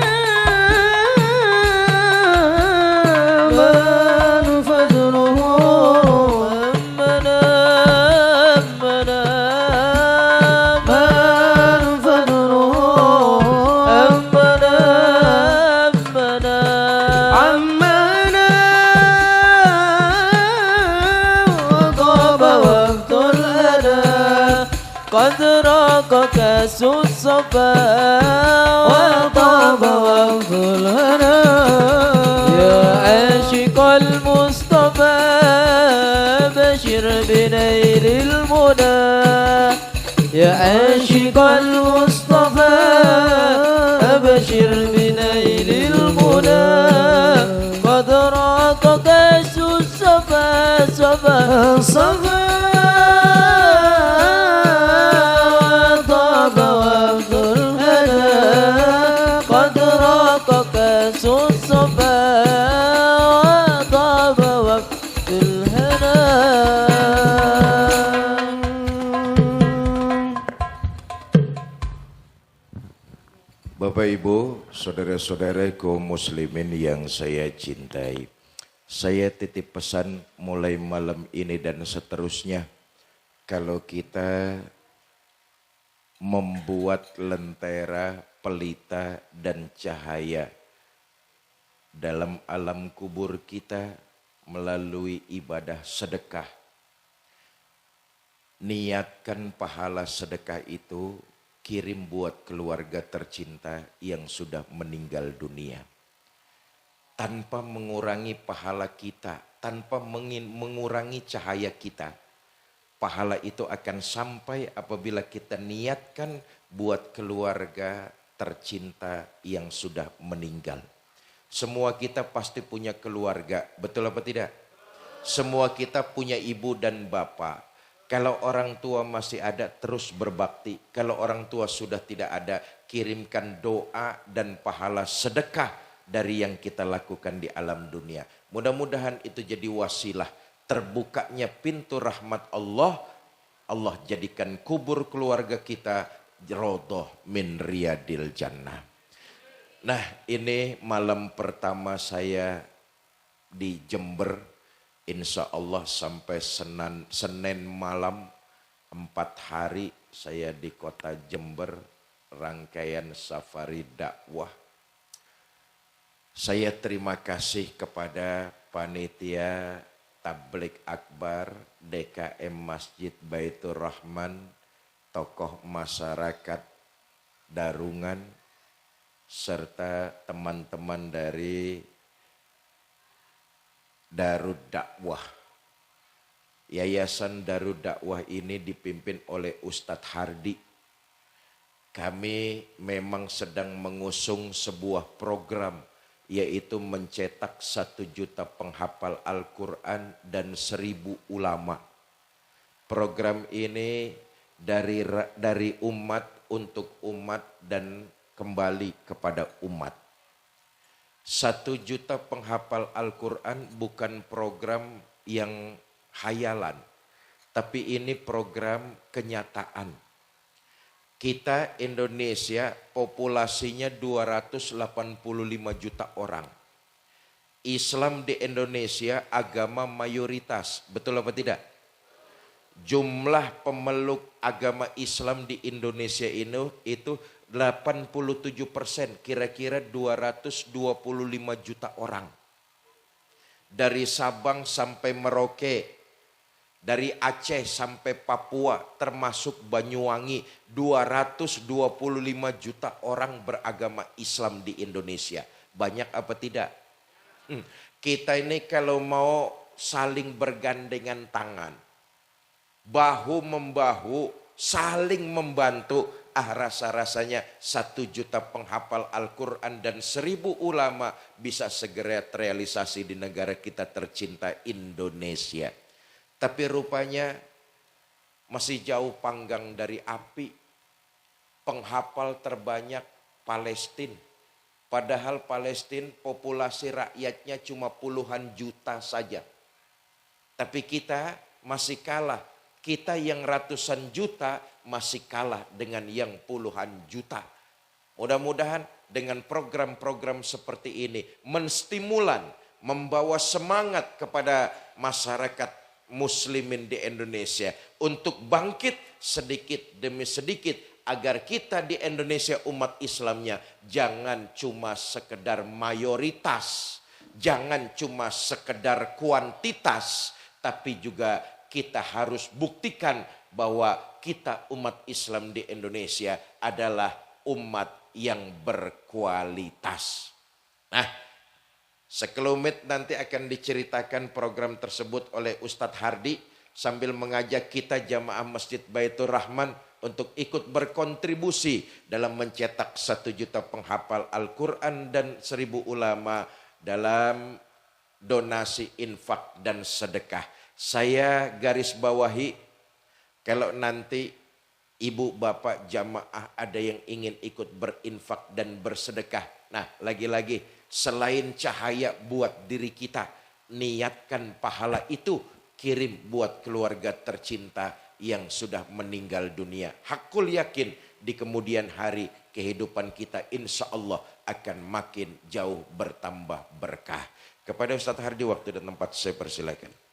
من فضله عمنا من فضله عمنا عمنا وطاب وقت الهنا قد راق كأس الصفا وطاب وقت الهنا يا عاشق المصطفى بشر بنيل المنى يا عاشق المصطفى بشر بنيل المنى قد راق كأس الصفا صفا صفا طاب وابد الهنا قد راق كأس الصفا طاب وابد الهنا. Bapak Ibu, saudara-saudara kaum muslimin yang saya cintai, saya titip pesan mulai malam ini dan seterusnya, kalau kita membuat lentera, pelita dan cahaya dalam alam kubur kita melalui ibadah sedekah, niatkan pahala sedekah itu kirim buat keluarga tercinta yang sudah meninggal dunia. Tanpa mengurangi pahala kita, tanpa mengurangi cahaya kita. Pahala itu akan sampai apabila kita niatkan buat keluarga tercinta yang sudah meninggal. Semua kita pasti punya keluarga, betul apa tidak? Semua kita punya ibu dan bapak. Kalau orang tua masih ada, terus berbakti. Kalau orang tua sudah tidak ada, kirimkan doa dan pahala sedekah dari yang kita lakukan di alam dunia. Mudah-mudahan itu jadi wasilah terbukanya pintu rahmat Allah. Allah jadikan kubur keluarga kita raudhah min riyadil jannah. Nah, ini malam pertama saya di Jember. Insya Allah sampai Senin malam 4 hari saya di kota Jember, rangkaian safari dakwah. Saya terima kasih kepada panitia Tabligh Akbar DKM Masjid Baitur Rahman, tokoh masyarakat Darungan, serta teman-teman dari Darud Dakwah. Yayasan Darud Dakwah ini dipimpin oleh Ustadz Hardi. Kami memang sedang mengusung sebuah program, yaitu mencetak 1 juta penghafal Al-Quran dan 1000 ulama. Program ini dari umat untuk umat dan kembali kepada umat. 1 juta penghafal Al-Quran bukan program yang hayalan, tapi ini program kenyataan. Kita Indonesia populasinya 285 juta orang. Islam di Indonesia agama mayoritas, betul apa tidak? Jumlah pemeluk agama Islam di Indonesia itu 87%, kira-kira 225 juta orang. Dari Sabang sampai Merauke, dari Aceh sampai Papua, termasuk Banyuwangi, 225 juta orang beragama Islam di Indonesia. Banyak apa tidak? Kita ini kalau mau saling bergandengan tangan, bahu-membahu, saling membantu, rasa-rasanya 1 juta penghafal Al-Quran dan 1000 ulama bisa segera terrealisasi di negara kita tercinta Indonesia. Tapi rupanya masih jauh panggang dari api. Penghafal terbanyak Palestina. Padahal Palestina populasi rakyatnya cuma puluhan juta saja. Tapi kita masih kalah. Kita yang ratusan juta masih kalah dengan yang puluhan juta. Mudah-mudahan dengan program-program seperti ini menstimulan, membawa semangat kepada masyarakat muslimin di Indonesia untuk bangkit sedikit demi sedikit agar kita di Indonesia umat Islamnya jangan cuma sekedar mayoritas, jangan cuma sekedar kuantitas, tapi juga kita harus buktikan bahwa kita umat Islam di Indonesia adalah umat yang berkualitas. Nah, sekelumit nanti akan diceritakan program tersebut oleh Ustadz Hardi sambil mengajak kita jamaah Masjid Baitur Rahman untuk ikut berkontribusi dalam mencetak 1 juta penghafal Al-Quran dan 1000 ulama dalam donasi infak dan sedekah. Saya garis bawahi, kalau nanti ibu bapak jamaah ada yang ingin ikut berinfak dan bersedekah. Nah, lagi-lagi selain cahaya buat diri kita, niatkan pahala itu kirim buat keluarga tercinta yang sudah meninggal dunia. Hakul yakin di kemudian hari kehidupan kita insya Allah akan makin jauh bertambah berkah. Kepada Ustadz Hardi, waktu dan tempat saya persilakan.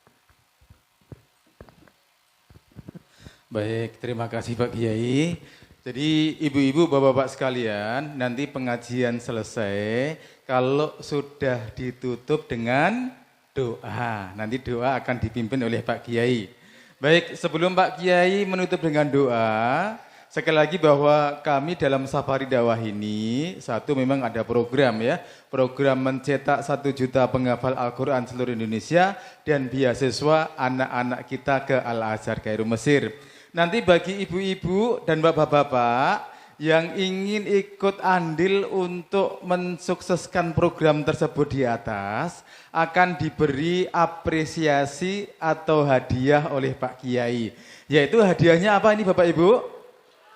Baik, terima kasih Pak Kiai. Jadi ibu-ibu, bapak-bapak sekalian, nanti pengajian selesai, kalau sudah ditutup dengan doa, nanti doa akan dipimpin oleh Pak Kiai. Baik, sebelum Pak Kiai menutup dengan doa, sekali lagi bahwa kami dalam Safari Dakwah ini, satu memang ada program ya, program mencetak 1 juta penghafal Al-Quran seluruh Indonesia dan beasiswa anak-anak kita ke Al-Azhar Kairo Mesir. Nanti bagi ibu-ibu dan bapak-bapak yang ingin ikut andil untuk mensukseskan program tersebut di atas, akan diberi apresiasi atau hadiah oleh Pak Kiai. Yaitu hadiahnya apa ini Bapak Ibu?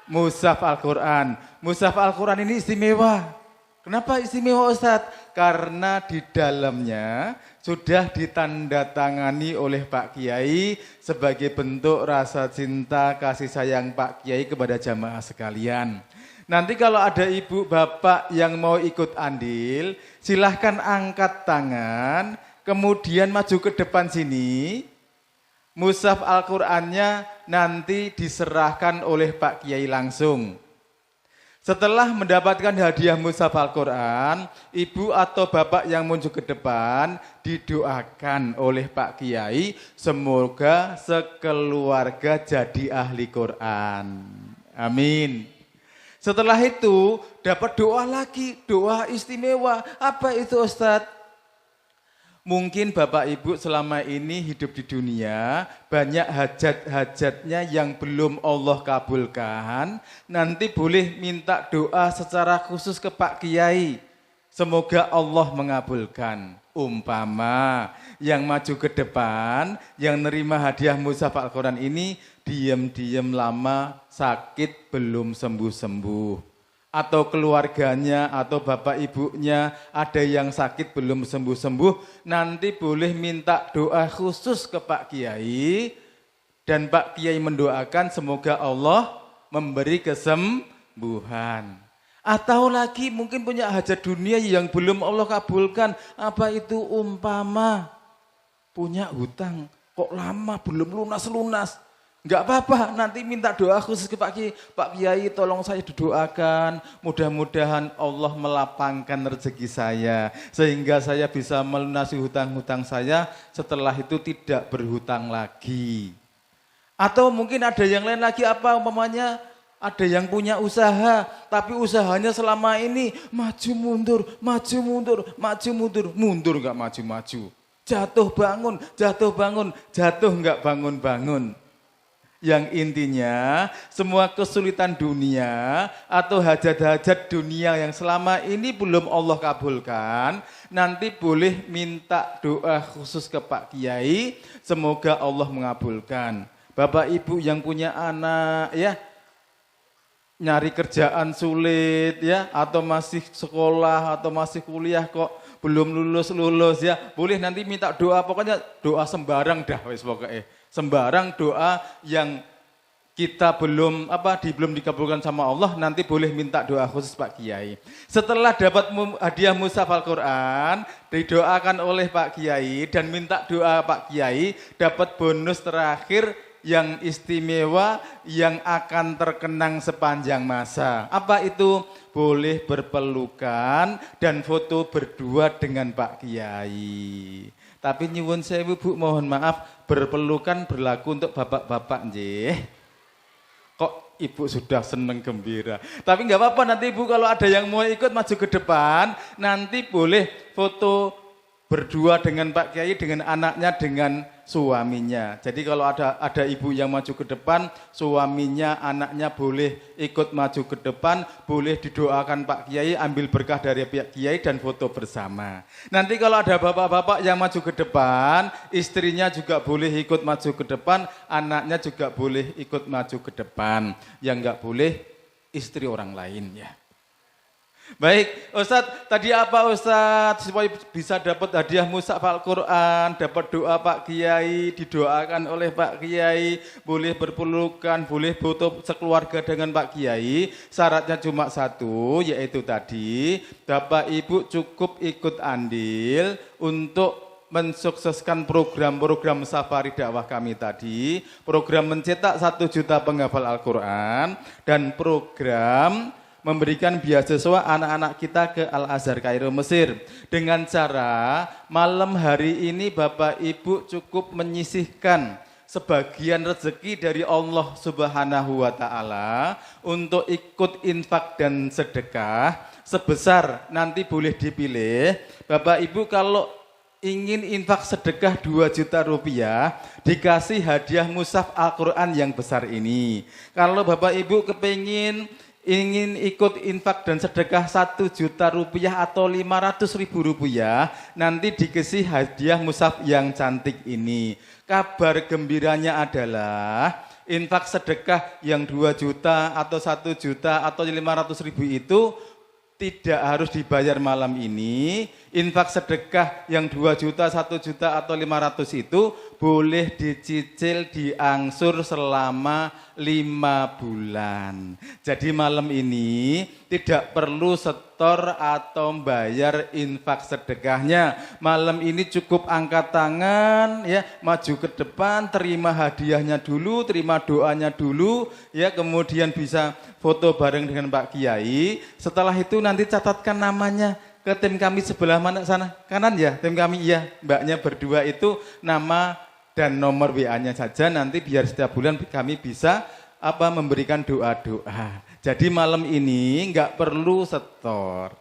Mushaf Al-Quran. Mushaf Al-Quran ini istimewa. Kenapa istimewa Ustadz? Karena di dalamnya sudah ditandatangani oleh Pak Kiai sebagai bentuk rasa cinta kasih sayang Pak Kiai kepada jamaah sekalian. Nanti kalau ada ibu bapak yang mau ikut andil, silahkan angkat tangan, kemudian maju ke depan sini. Mushaf Al-Qur'annya nanti diserahkan oleh Pak Kiai langsung. Setelah mendapatkan hadiah Mushaf Al-Qur'an, ibu atau bapak yang muncul ke depan didoakan oleh Pak Kiai, semoga sekeluarga jadi ahli Quran. Amin. Setelah itu dapat doa lagi, doa istimewa. Apa itu Ustadz? Mungkin Bapak Ibu selama ini hidup di dunia, banyak hajat-hajatnya yang belum Allah kabulkan. Nanti boleh minta doa secara khusus ke Pak Kiai. Semoga Allah mengabulkan. Umpama yang maju ke depan, yang nerima hadiah Mushaf Al-Quran ini, diam-diam lama sakit belum sembuh-sembuh. Atau keluarganya atau bapak ibunya ada yang sakit belum sembuh-sembuh, nanti boleh minta doa khusus ke Pak Kiai dan Pak Kiai mendoakan semoga Allah memberi kesembuhan. Atau lagi mungkin punya hajat dunia yang belum Allah kabulkan. Apa itu? Umpama punya hutang kok lama belum lunas-lunas. Enggak apa-apa, nanti minta doa khusus ke Pak Kiai. Pak Kiai tolong saya didoakan, mudah-mudahan Allah melapangkan rezeki saya, sehingga saya bisa melunasi hutang-hutang saya, setelah itu tidak berhutang lagi. Atau mungkin ada yang lain lagi apa, umpamanya ada yang punya usaha, tapi usahanya selama ini maju mundur, maju mundur, maju mundur, mundur enggak maju-maju. Jatuh bangun, jatuh enggak bangun-bangun. Yang intinya semua kesulitan dunia atau hajat-hajat dunia yang selama ini belum Allah kabulkan, nanti boleh minta doa khusus ke Pak Kiai, semoga Allah mengabulkan. Bapak Ibu yang punya anak ya, nyari kerjaan sulit ya, atau masih sekolah atau masih kuliah kok belum lulus ya, boleh nanti minta doa, pokoknya doa sembarang dah wis pokoknya. Sembarang doa yang kita belum dikabulkan sama Allah, nanti boleh minta doa khusus Pak Kiai. Setelah dapat hadiah Mushaf Al-Quran, didoakan oleh Pak Kiai dan minta doa Pak Kiai, dapat bonus terakhir yang istimewa yang akan terkenang sepanjang masa. Apa itu? Boleh berpelukan dan foto berdua dengan Pak Kiai. Tapi nyuwun sewu Bu, mohon maaf, berpelukan berlaku untuk bapak-bapak nggih. Kok Ibu sudah seneng gembira. Tapi enggak apa-apa, nanti Ibu kalau ada yang mau ikut maju ke depan, nanti boleh foto berdua dengan Pak Kiai, dengan anaknya, dengan suaminya. Jadi kalau ada ibu yang maju ke depan, suaminya, anaknya boleh ikut maju ke depan, boleh didoakan Pak Kiai, ambil berkah dari pihak Kiai dan foto bersama. Nanti kalau ada bapak-bapak yang maju ke depan, istrinya juga boleh ikut maju ke depan, anaknya juga boleh ikut maju ke depan. Yang enggak boleh istri orang lain ya. Baik, Ustadz, tadi apa Ustadz supaya bisa dapat hadiah Mushaf Al-Quran, dapat doa Pak Kiai, didoakan oleh Pak Kiai, boleh berpelukan, boleh foto sekeluarga dengan Pak Kiai. Syaratnya cuma satu, yaitu tadi Bapak Ibu cukup ikut andil untuk mensukseskan program-program Safari Dakwah kami tadi, program mencetak 1 juta penghafal Al-Quran, dan program memberikan beasiswa anak-anak kita ke Al-Azhar Kairo Mesir. Dengan cara malam hari ini Bapak Ibu cukup menyisihkan sebagian rezeki dari Allah Subhanahu wa taala untuk ikut infak dan sedekah sebesar, nanti boleh dipilih. Bapak Ibu kalau ingin infak sedekah 2 juta rupiah, dikasih hadiah mushaf Al-Quran yang besar ini. Kalau Bapak Ibu ingin ikut infak dan sedekah 1 juta rupiah atau 500 ribu rupiah, nanti dikasih hadiah mushaf yang cantik ini. Kabar gembiranya adalah infak sedekah yang 2 juta atau 1 juta atau 500 ribu itu tidak harus dibayar malam ini. Infak sedekah yang 2 juta, 1 juta atau 500 itu boleh dicicil, diangsur selama 5 bulan. Jadi malam ini tidak perlu setor atau bayar infak sedekahnya. Malam ini cukup angkat tangan ya, maju ke depan, terima hadiahnya dulu, terima doanya dulu ya, kemudian bisa foto bareng dengan Pak Kiai. Setelah itu nanti catatkan namanya ke tim kami sebelah mana sana? Kanan ya, tim kami iya. Mbaknya berdua itu nama dan nomor WA-nya saja, nanti biar setiap bulan kami bisa memberikan doa-doa. Jadi malam ini nggak perlu setor,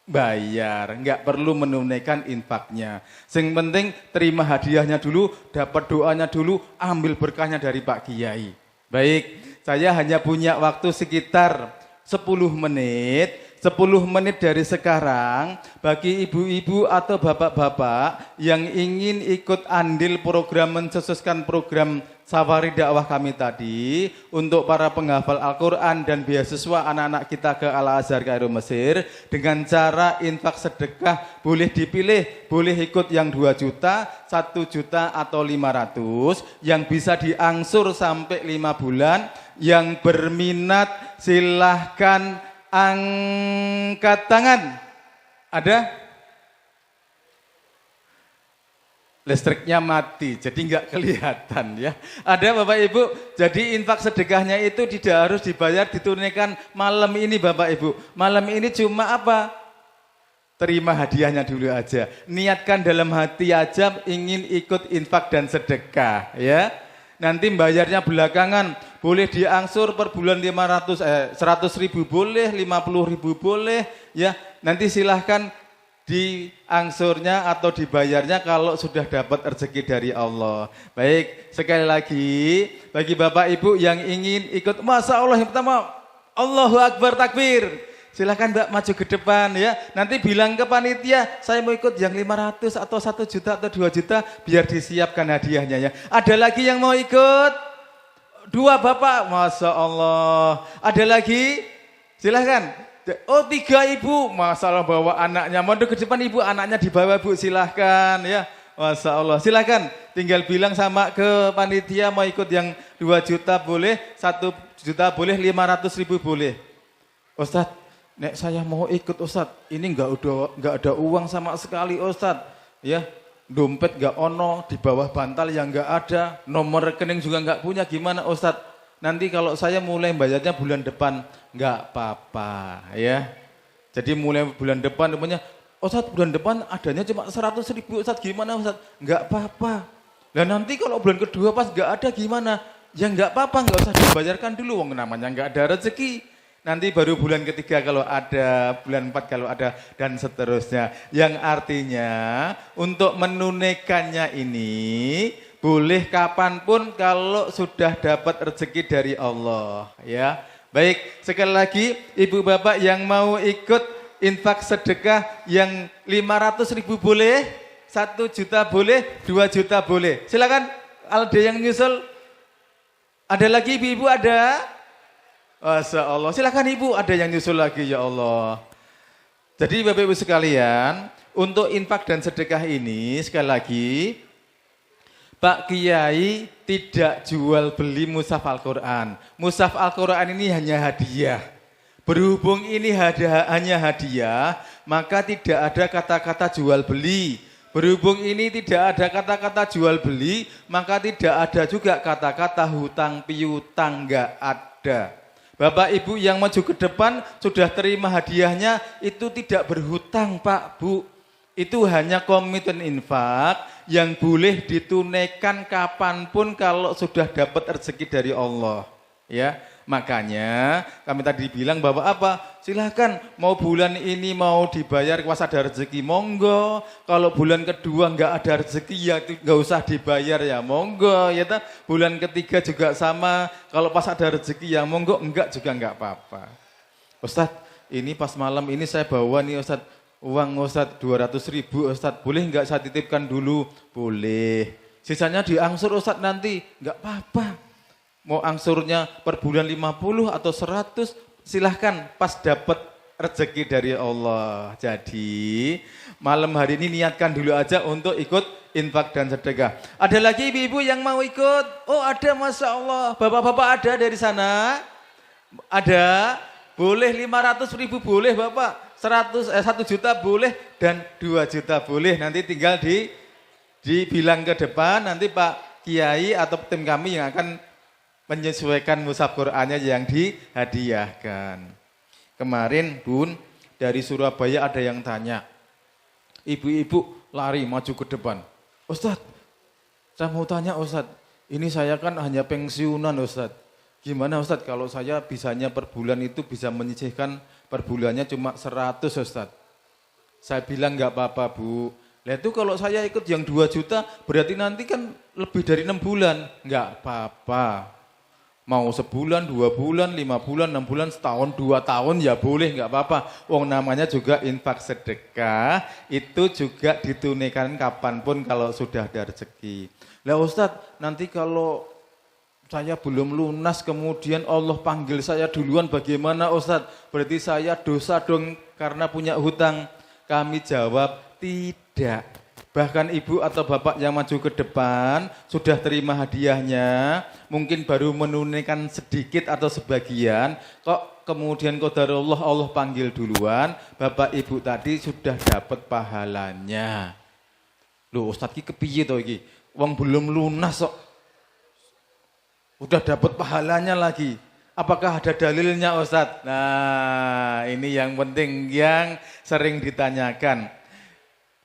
bayar, nggak perlu menunaikan infaknya. Yang penting terima hadiahnya dulu, dapat doanya dulu, ambil berkahnya dari Pak Kiai. Baik, saya hanya punya waktu sekitar 10 menit. 10 menit dari sekarang, bagi ibu-ibu atau bapak-bapak yang ingin ikut andil program mensukseskan program Safari Dakwah kami tadi, untuk para penghafal Al-Quran dan beasiswa anak-anak kita ke Al-Azhar Kairo Mesir, dengan cara infak sedekah boleh dipilih, boleh ikut yang 2 juta, 1 juta atau 500, yang bisa diangsur sampai 5 bulan. Yang berminat silahkan angkat tangan. Ada? Listriknya mati, jadi nggak kelihatan ya. Ada Bapak Ibu, jadi infak sedekahnya itu tidak harus dibayar, ditunaikan malam ini Bapak Ibu. Malam ini cuma apa? Terima hadiahnya dulu aja. Niatkan dalam hati aja ingin ikut infak dan sedekah ya. Nanti bayarnya belakangan, boleh diangsur per bulan 100 ribu boleh, 50 ribu boleh ya. Nanti silahkan diangsurnya atau dibayarnya kalau sudah dapat rezeki dari Allah. Baik, sekali lagi bagi Bapak Ibu yang ingin ikut, Masya Allah, yang pertama Allahu Akbar takbir. Silahkan Mbak maju ke depan ya. Nanti bilang ke panitia, saya mau ikut yang 500 atau 1 juta atau 2 juta, biar disiapkan hadiahnya ya. Ada lagi yang mau ikut? 2 Bapak, Masya Allah. Ada lagi? Silahkan. Oh 3 ibu, Masya Allah bawa anaknya. Mau ke depan ibu, anaknya dibawa Bu, silahkan ya. Masya Allah, silahkan. Tinggal bilang sama ke panitia mau ikut yang 2 juta boleh, 1 juta boleh, 500 ribu boleh. Ustadz, nek saya mau ikut Ustadz, ini nggak ada uang sama sekali Ustadz, ya dompet nggak ono, di bawah bantal yang nggak ada, nomor rekening juga nggak punya, gimana Ustadz? Nanti kalau saya mulai bayarnya bulan depan, nggak apa-apa, ya. Jadi mulai bulan depan, namanya Ustadz bulan depan adanya cuma 100 ribu Ustadz, gimana Ustadz? Nggak apa-apa. Nah nanti kalau bulan kedua pas nggak ada gimana? Ya nggak apa-apa, nggak usah dibayarkan dulu, wong namanya nggak ada rezeki. Nanti baru bulan ketiga kalau ada, bulan 4 kalau ada, dan seterusnya. Yang artinya untuk menunaikannya ini boleh kapanpun kalau sudah dapat rezeki dari Allah. Ya, baik, sekali lagi ibu bapak yang mau ikut infak sedekah yang 500 ribu boleh, 1 juta boleh, 2 juta boleh. Silakan, ada yang nyusul. Ada lagi ibu-ibu ada? Masya Allah, silakan ibu, ada yang nyusul lagi ya Allah. Jadi Bapak Ibu sekalian, untuk infak dan sedekah ini sekali lagi, Pak Kiai tidak jual beli mushaf Al-Quran. Mushaf Al-Quran ini hanya hadiah. Berhubung ini hanya hadiah, maka tidak ada kata-kata jual beli. Berhubung ini tidak ada kata-kata jual beli, maka tidak ada juga kata-kata hutang piutang, nggak ada. Bapak Ibu yang maju ke depan sudah terima hadiahnya, itu tidak berhutang Pak Bu. itu hanya komitmen infak yang boleh ditunaikan kapanpun kalau sudah dapat rezeki dari Allah. Ya, makanya kami tadi bilang bahwa apa? Silahkan mau bulan ini mau dibayar pas ada rezeki monggo. Kalau bulan kedua nggak ada rezeki ya nggak usah dibayar ya monggo. Ya ta? Bulan ketiga juga sama. Kalau pas ada rezeki ya monggo, enggak juga nggak apa-apa. Ustadz, ini pas malam ini saya bawa nih Ustadz. Uang Ustadz 200.000 Ustadz, boleh nggak saya titipkan dulu? Boleh. Sisanya diangsur Ustadz nanti, nggak apa-apa. Mau angsurnya per bulan 50 atau 100, silahkan pas dapat rezeki dari Allah. Jadi malam hari ini niatkan dulu aja untuk ikut infak dan sedekah. Ada lagi ibu-ibu yang mau ikut? Oh ada, Masya Allah. Bapak-bapak ada dari sana? Ada? Boleh 500.000 boleh Bapak. 1 juta boleh dan 2 juta boleh. Nanti tinggal dibilang ke depan, nanti Pak Kiai atau tim kami yang akan menyesuaikan mushaf Qur'annya yang dihadiahkan. Kemarin Bun, dari Surabaya ada yang tanya, ibu-ibu lari maju ke depan. Ustadz, saya mau tanya Ustadz, ini saya kan hanya pensiunan Ustadz. Gimana Ustadz kalau saya bisanya per bulan itu bisa menyisihkan per bulannya cuma 100 Ustadz. Saya bilang enggak apa-apa Bu. Lah itu kalau saya ikut yang 2 juta berarti nanti kan lebih dari 6 bulan. Enggak apa-apa. Mau sebulan, 2 bulan, 5 bulan, 6 bulan, setahun, 2 tahun ya boleh enggak apa-apa. Wong namanya juga infak sedekah, itu juga ditunaikan kapanpun kalau sudah ada rezeki. Lah Ustadz, nanti kalau saya belum lunas, kemudian Allah panggil saya duluan, bagaimana Ustadz? Berarti saya dosa dong karena punya hutang. Kami jawab, tidak. Bahkan ibu atau bapak yang maju ke depan, sudah terima hadiahnya, mungkin baru menunaikan sedikit atau sebagian, kok kemudian qadarullah Allah panggil duluan, bapak ibu tadi sudah dapat pahalanya. Loh Ustadz ki kepiye toh iki? Wong belum lunas kok. Udah dapat pahalanya lagi. Apakah ada dalilnya Ustadz? Nah ini yang penting yang sering ditanyakan.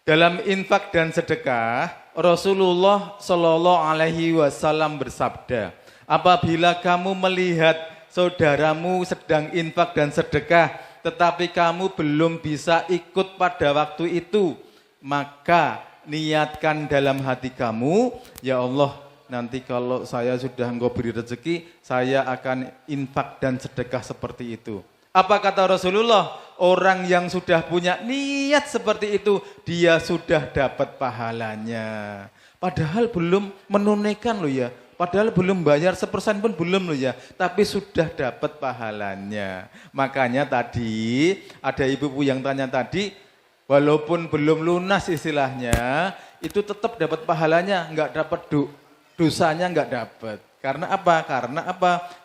Dalam infak dan sedekah, Rasulullah Shallallahu Alaihi Wasallam bersabda, apabila kamu melihat saudaramu sedang infak dan sedekah, tetapi kamu belum bisa ikut pada waktu itu, maka niatkan dalam hati kamu, ya Allah, nanti kalau saya sudah Engkau beri rezeki, saya akan infak dan sedekah seperti itu. Apa kata Rasulullah? Orang yang sudah punya niat seperti itu, dia sudah dapat pahalanya. Padahal belum menunaikan loh ya. Padahal belum bayar 1% pun belum loh ya. Tapi sudah dapat pahalanya. Makanya tadi ada ibu-ibu yang tanya tadi, walaupun belum lunas istilahnya, itu tetap dapat pahalanya, enggak dapat dosanya enggak dapat. Karena apa?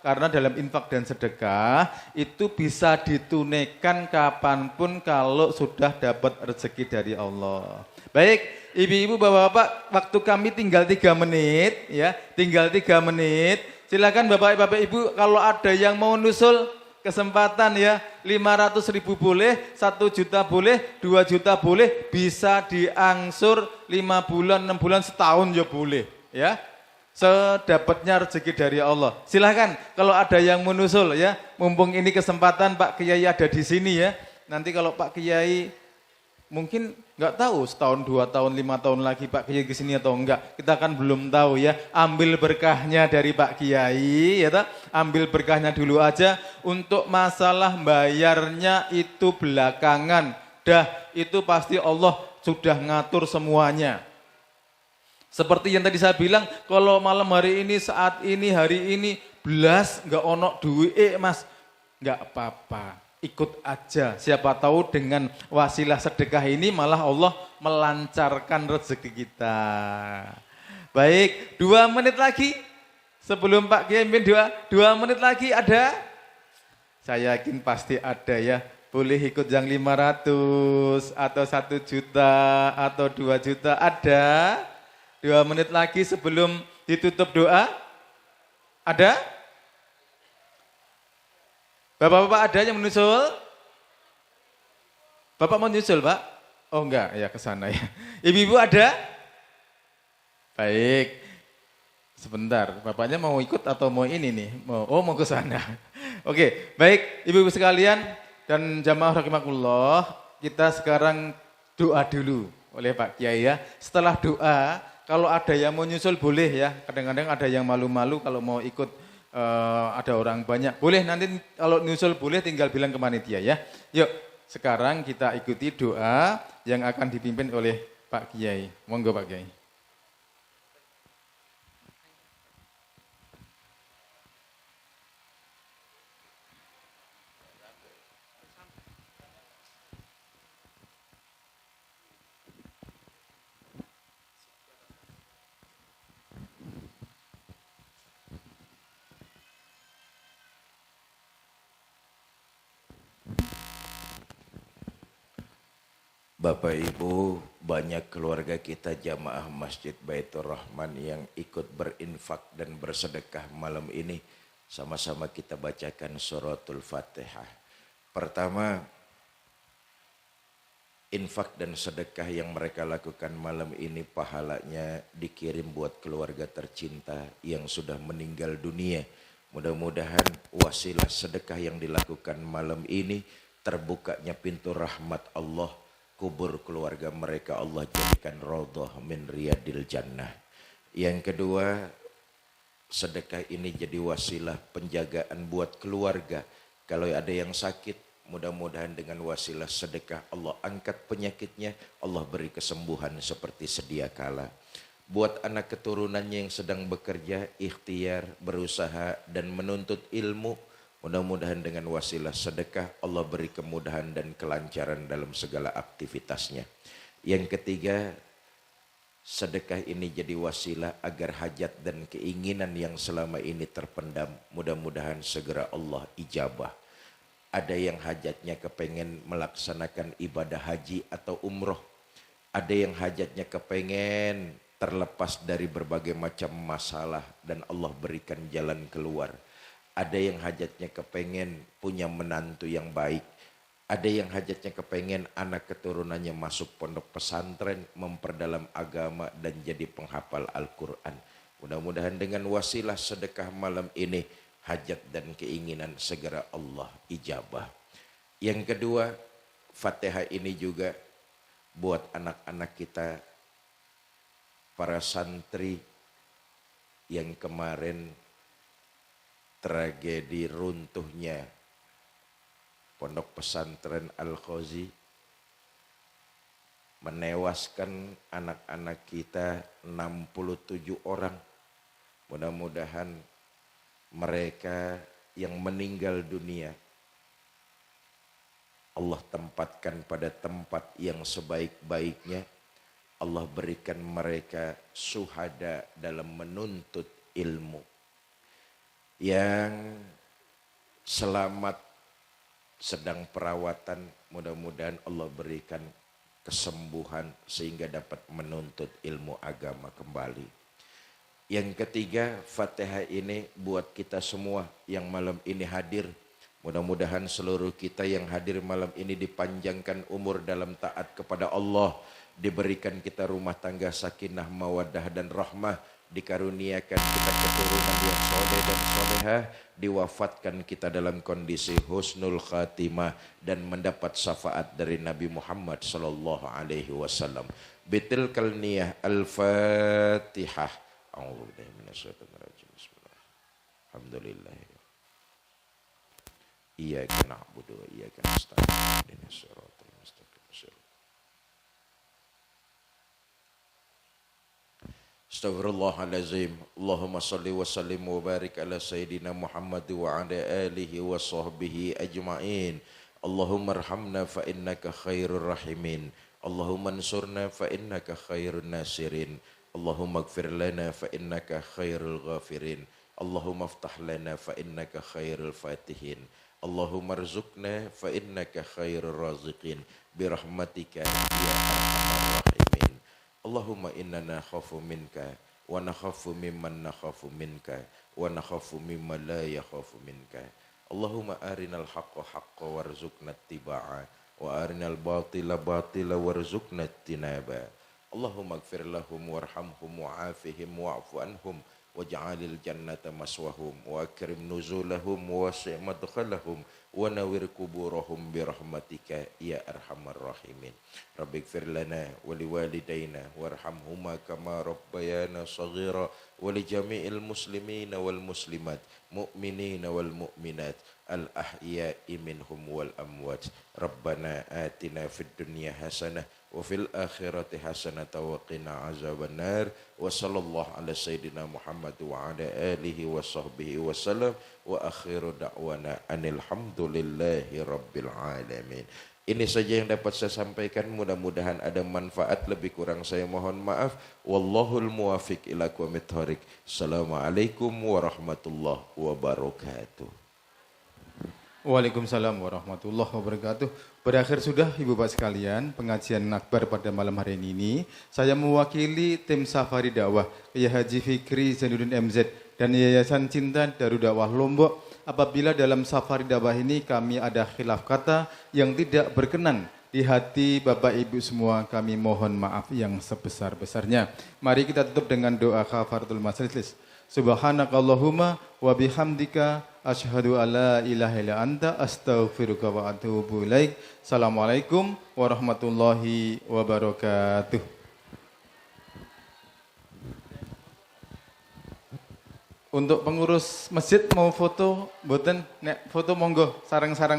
Karena dalam infak dan sedekah itu bisa ditunaikan kapanpun kalau sudah dapat rezeki dari Allah. Baik, ibu-ibu, bapak-bapak, waktu kami tinggal 3 menit ya, tinggal 3 menit. Silakan bapak-bapak ibu kalau ada yang mau nusul kesempatan ya, 500.000 boleh, 1 juta boleh, 2 juta boleh, bisa diangsur 5 bulan, 6 bulan, setahun ya boleh ya. Sedapatnya rezeki dari Allah. Silahkan kalau ada yang menusul ya, mumpung ini kesempatan Pak Kiai ada di sini ya. Nanti kalau Pak Kiai mungkin nggak tahu setahun, 2 tahun, 5 tahun lagi Pak Kiai ke sini atau enggak, kita kan belum tahu ya. Ambil berkahnya dari Pak Kiai ya, ambil berkahnya dulu aja. Untuk masalah bayarnya itu belakangan. Dah itu pasti Allah sudah ngatur semuanya. Seperti yang tadi saya bilang, kalau malam hari ini, saat ini, hari ini, belas nggak ono duit, mas, nggak apa-apa, ikut aja. Siapa tahu dengan wasilah sedekah ini malah Allah melancarkan rezeki kita. Baik, 2 menit lagi sebelum Pak Kiai mimpin 2 menit lagi ada. Saya yakin pasti ada ya. Boleh ikut yang 500 atau 1 juta atau 2 juta ada. 2 menit lagi sebelum ditutup doa. Ada? Bapak-bapak ada yang menyusul? Bapak mau nyusul Pak? Oh enggak, ya ke sana ya. Ibu-ibu ada? Baik. Sebentar, bapaknya mau ikut atau mau ini nih? Mau ke sana. Oke, baik ibu-ibu sekalian dan jamaah rahimakumullah, kita sekarang doa dulu oleh Pak Kiai ya. Setelah doa, kalau ada yang mau nyusul boleh ya. Kadang-kadang ada yang malu-malu kalau mau ikut ada orang banyak. Boleh nanti kalau nyusul boleh tinggal bilang ke panitia ya. Yuk, sekarang kita ikuti doa yang akan dipimpin oleh Pak Kiai. Monggo Pak Kiai. Bapak Ibu, banyak keluarga kita jamaah Masjid Baitur Rahman yang ikut berinfak dan bersedekah malam ini. Sama-sama kita bacakan suratul Fatihah. Pertama, infak dan sedekah yang mereka lakukan malam ini pahalanya dikirim buat keluarga tercinta yang sudah meninggal dunia. Mudah-mudahan wasilah sedekah yang dilakukan malam ini terbukanya pintu rahmat Allah. Kubur keluarga mereka Allah jadikan raudhah min riyadil jannah. Yang kedua, sedekah ini jadi wasilah penjagaan buat keluarga. Kalau ada yang sakit, mudah-mudahan dengan wasilah sedekah Allah angkat penyakitnya, Allah beri kesembuhan seperti sedia kala. Buat anak keturunannya yang sedang bekerja, ikhtiar, berusaha dan menuntut ilmu, mudah-mudahan dengan wasilah sedekah Allah beri kemudahan dan kelancaran dalam segala aktivitasnya. Yang ketiga, sedekah ini jadi wasilah agar hajat dan keinginan yang selama ini terpendam mudah-mudahan segera Allah ijabah. Ada yang hajatnya kepengen melaksanakan ibadah haji atau umroh. Ada yang hajatnya kepengen terlepas dari berbagai macam masalah dan Allah berikan jalan keluar. Ada yang hajatnya kepengen punya menantu yang baik. Ada yang hajatnya kepengen anak keturunannya masuk pondok pesantren, memperdalam agama dan jadi penghafal Al-Quran. Mudah-mudahan dengan wasilah sedekah malam ini, hajat dan keinginan segera Allah ijabah. Yang kedua, Fatihah ini juga buat anak-anak kita, para santri yang kemarin tragedi runtuhnya pondok pesantren Al-Khozi menewaskan anak-anak kita 67 orang. Mudah-mudahan mereka yang meninggal dunia Allah tempatkan pada tempat yang sebaik-baiknya. Allah berikan mereka syuhada dalam menuntut ilmu. Yang selamat sedang perawatan, mudah-mudahan Allah berikan kesembuhan sehingga dapat menuntut ilmu agama kembali. Yang ketiga, Fatihah ini buat kita semua yang malam ini hadir. Mudah-mudahan seluruh kita yang hadir malam ini dipanjangkan umur dalam taat kepada Allah. Diberikan kita rumah tangga sakinah, mawaddah dan rahmah. Dikaruniakan kita keturunan yang soleh dan solehah, diwafatkan kita dalam kondisi husnul khatimah dan mendapat syafaat dari Nabi Muhammad sallallahu alaihi wasallam. Bitil kalniyah al-Fatihah. A'udzubillahi minasyaitonir rajim. Bismillah. Alhamdulillah. Iyyaka na'budu wa iyyaka nasta'in. Ihdinas siratal mustaqim. Astaghfirullahalazim. Allahumma salli wa sallim wa barik ala sayyidina Muhammad wa ala alihi wa sahbihi ajma'in. Allahumma arhamna fa innaka khairur rahimin. Allahumma ansurna fa innaka khairun nasirin. Allahumma ighfir lana fa innaka khairul ghafirin. Allahumma aftah lana fa innaka khairul fatihin. Allahumma arzuqna fa innaka khairur raziqin. Birahmatika ya arhamar rahimin. Allahumma inna nakhafu minka wa nakhafu mimman nakhafu minka wa nakhafu mimman la yakhafu minka. Allahumma arinal haqqa haqqa warzuqna ittiba'a وأرنا الباطل باطلا وارزقنا اجتنابه اللهم اغفر لهم وارحمهم وعافهم واعف عنهم واجعل الجنة مسواهم وأكرم نزولهم ووسع مدخلهم ونور قبورهم برحمتك يا أرحم الراحمين رب اغفر لنا ولوالدينا وارحمهما كما ربيانا صغيرا ولجميع المسلمين والمسلمات مؤمنين والمؤمنات الأحياء منهم والأموات ربنا آتنا في الدنيا حسنة وفي الآخرة حسنة وقنا عذاب النار وصلى الله على سيدنا محمد وعلى آله وصحبه وسلم وآخر دعوانا أن الحمد لله رب العالمين. Ini saja yang dapat saya sampaikan, mudah-mudahan ada manfaat, lebih kurang saya mohon maaf. Wallahul muwafiq ila aqwamit thoriq. Assalamualaikum warahmatullahi wabarakatuh. Waalaikumsalam warahmatullahi wabarakatuh. Berakhir sudah Ibu Bapak sekalian pengajian akbar pada malam hari ini. Saya mewakili tim Safari Dakwah Kiai Haji Fikri Zainuddin MZ dan Yayasan Cinta Darul Dakwah Lombok. Apabila dalam Safari Dakwah ini kami ada khilaf kata yang tidak berkenan di hati Bapak Ibu semua, kami mohon maaf yang sebesar-besarnya. Mari kita tutup dengan doa kafaratul majelis. Subhanakallahumma wa bihamdika asyhadu alla ilaha illa anta astaghfiruka wa atubu ilaik. Assalamualaikum warahmatullahi wabarakatuh. Untuk pengurus masjid mau foto, mboten nek foto monggo sarang-sarang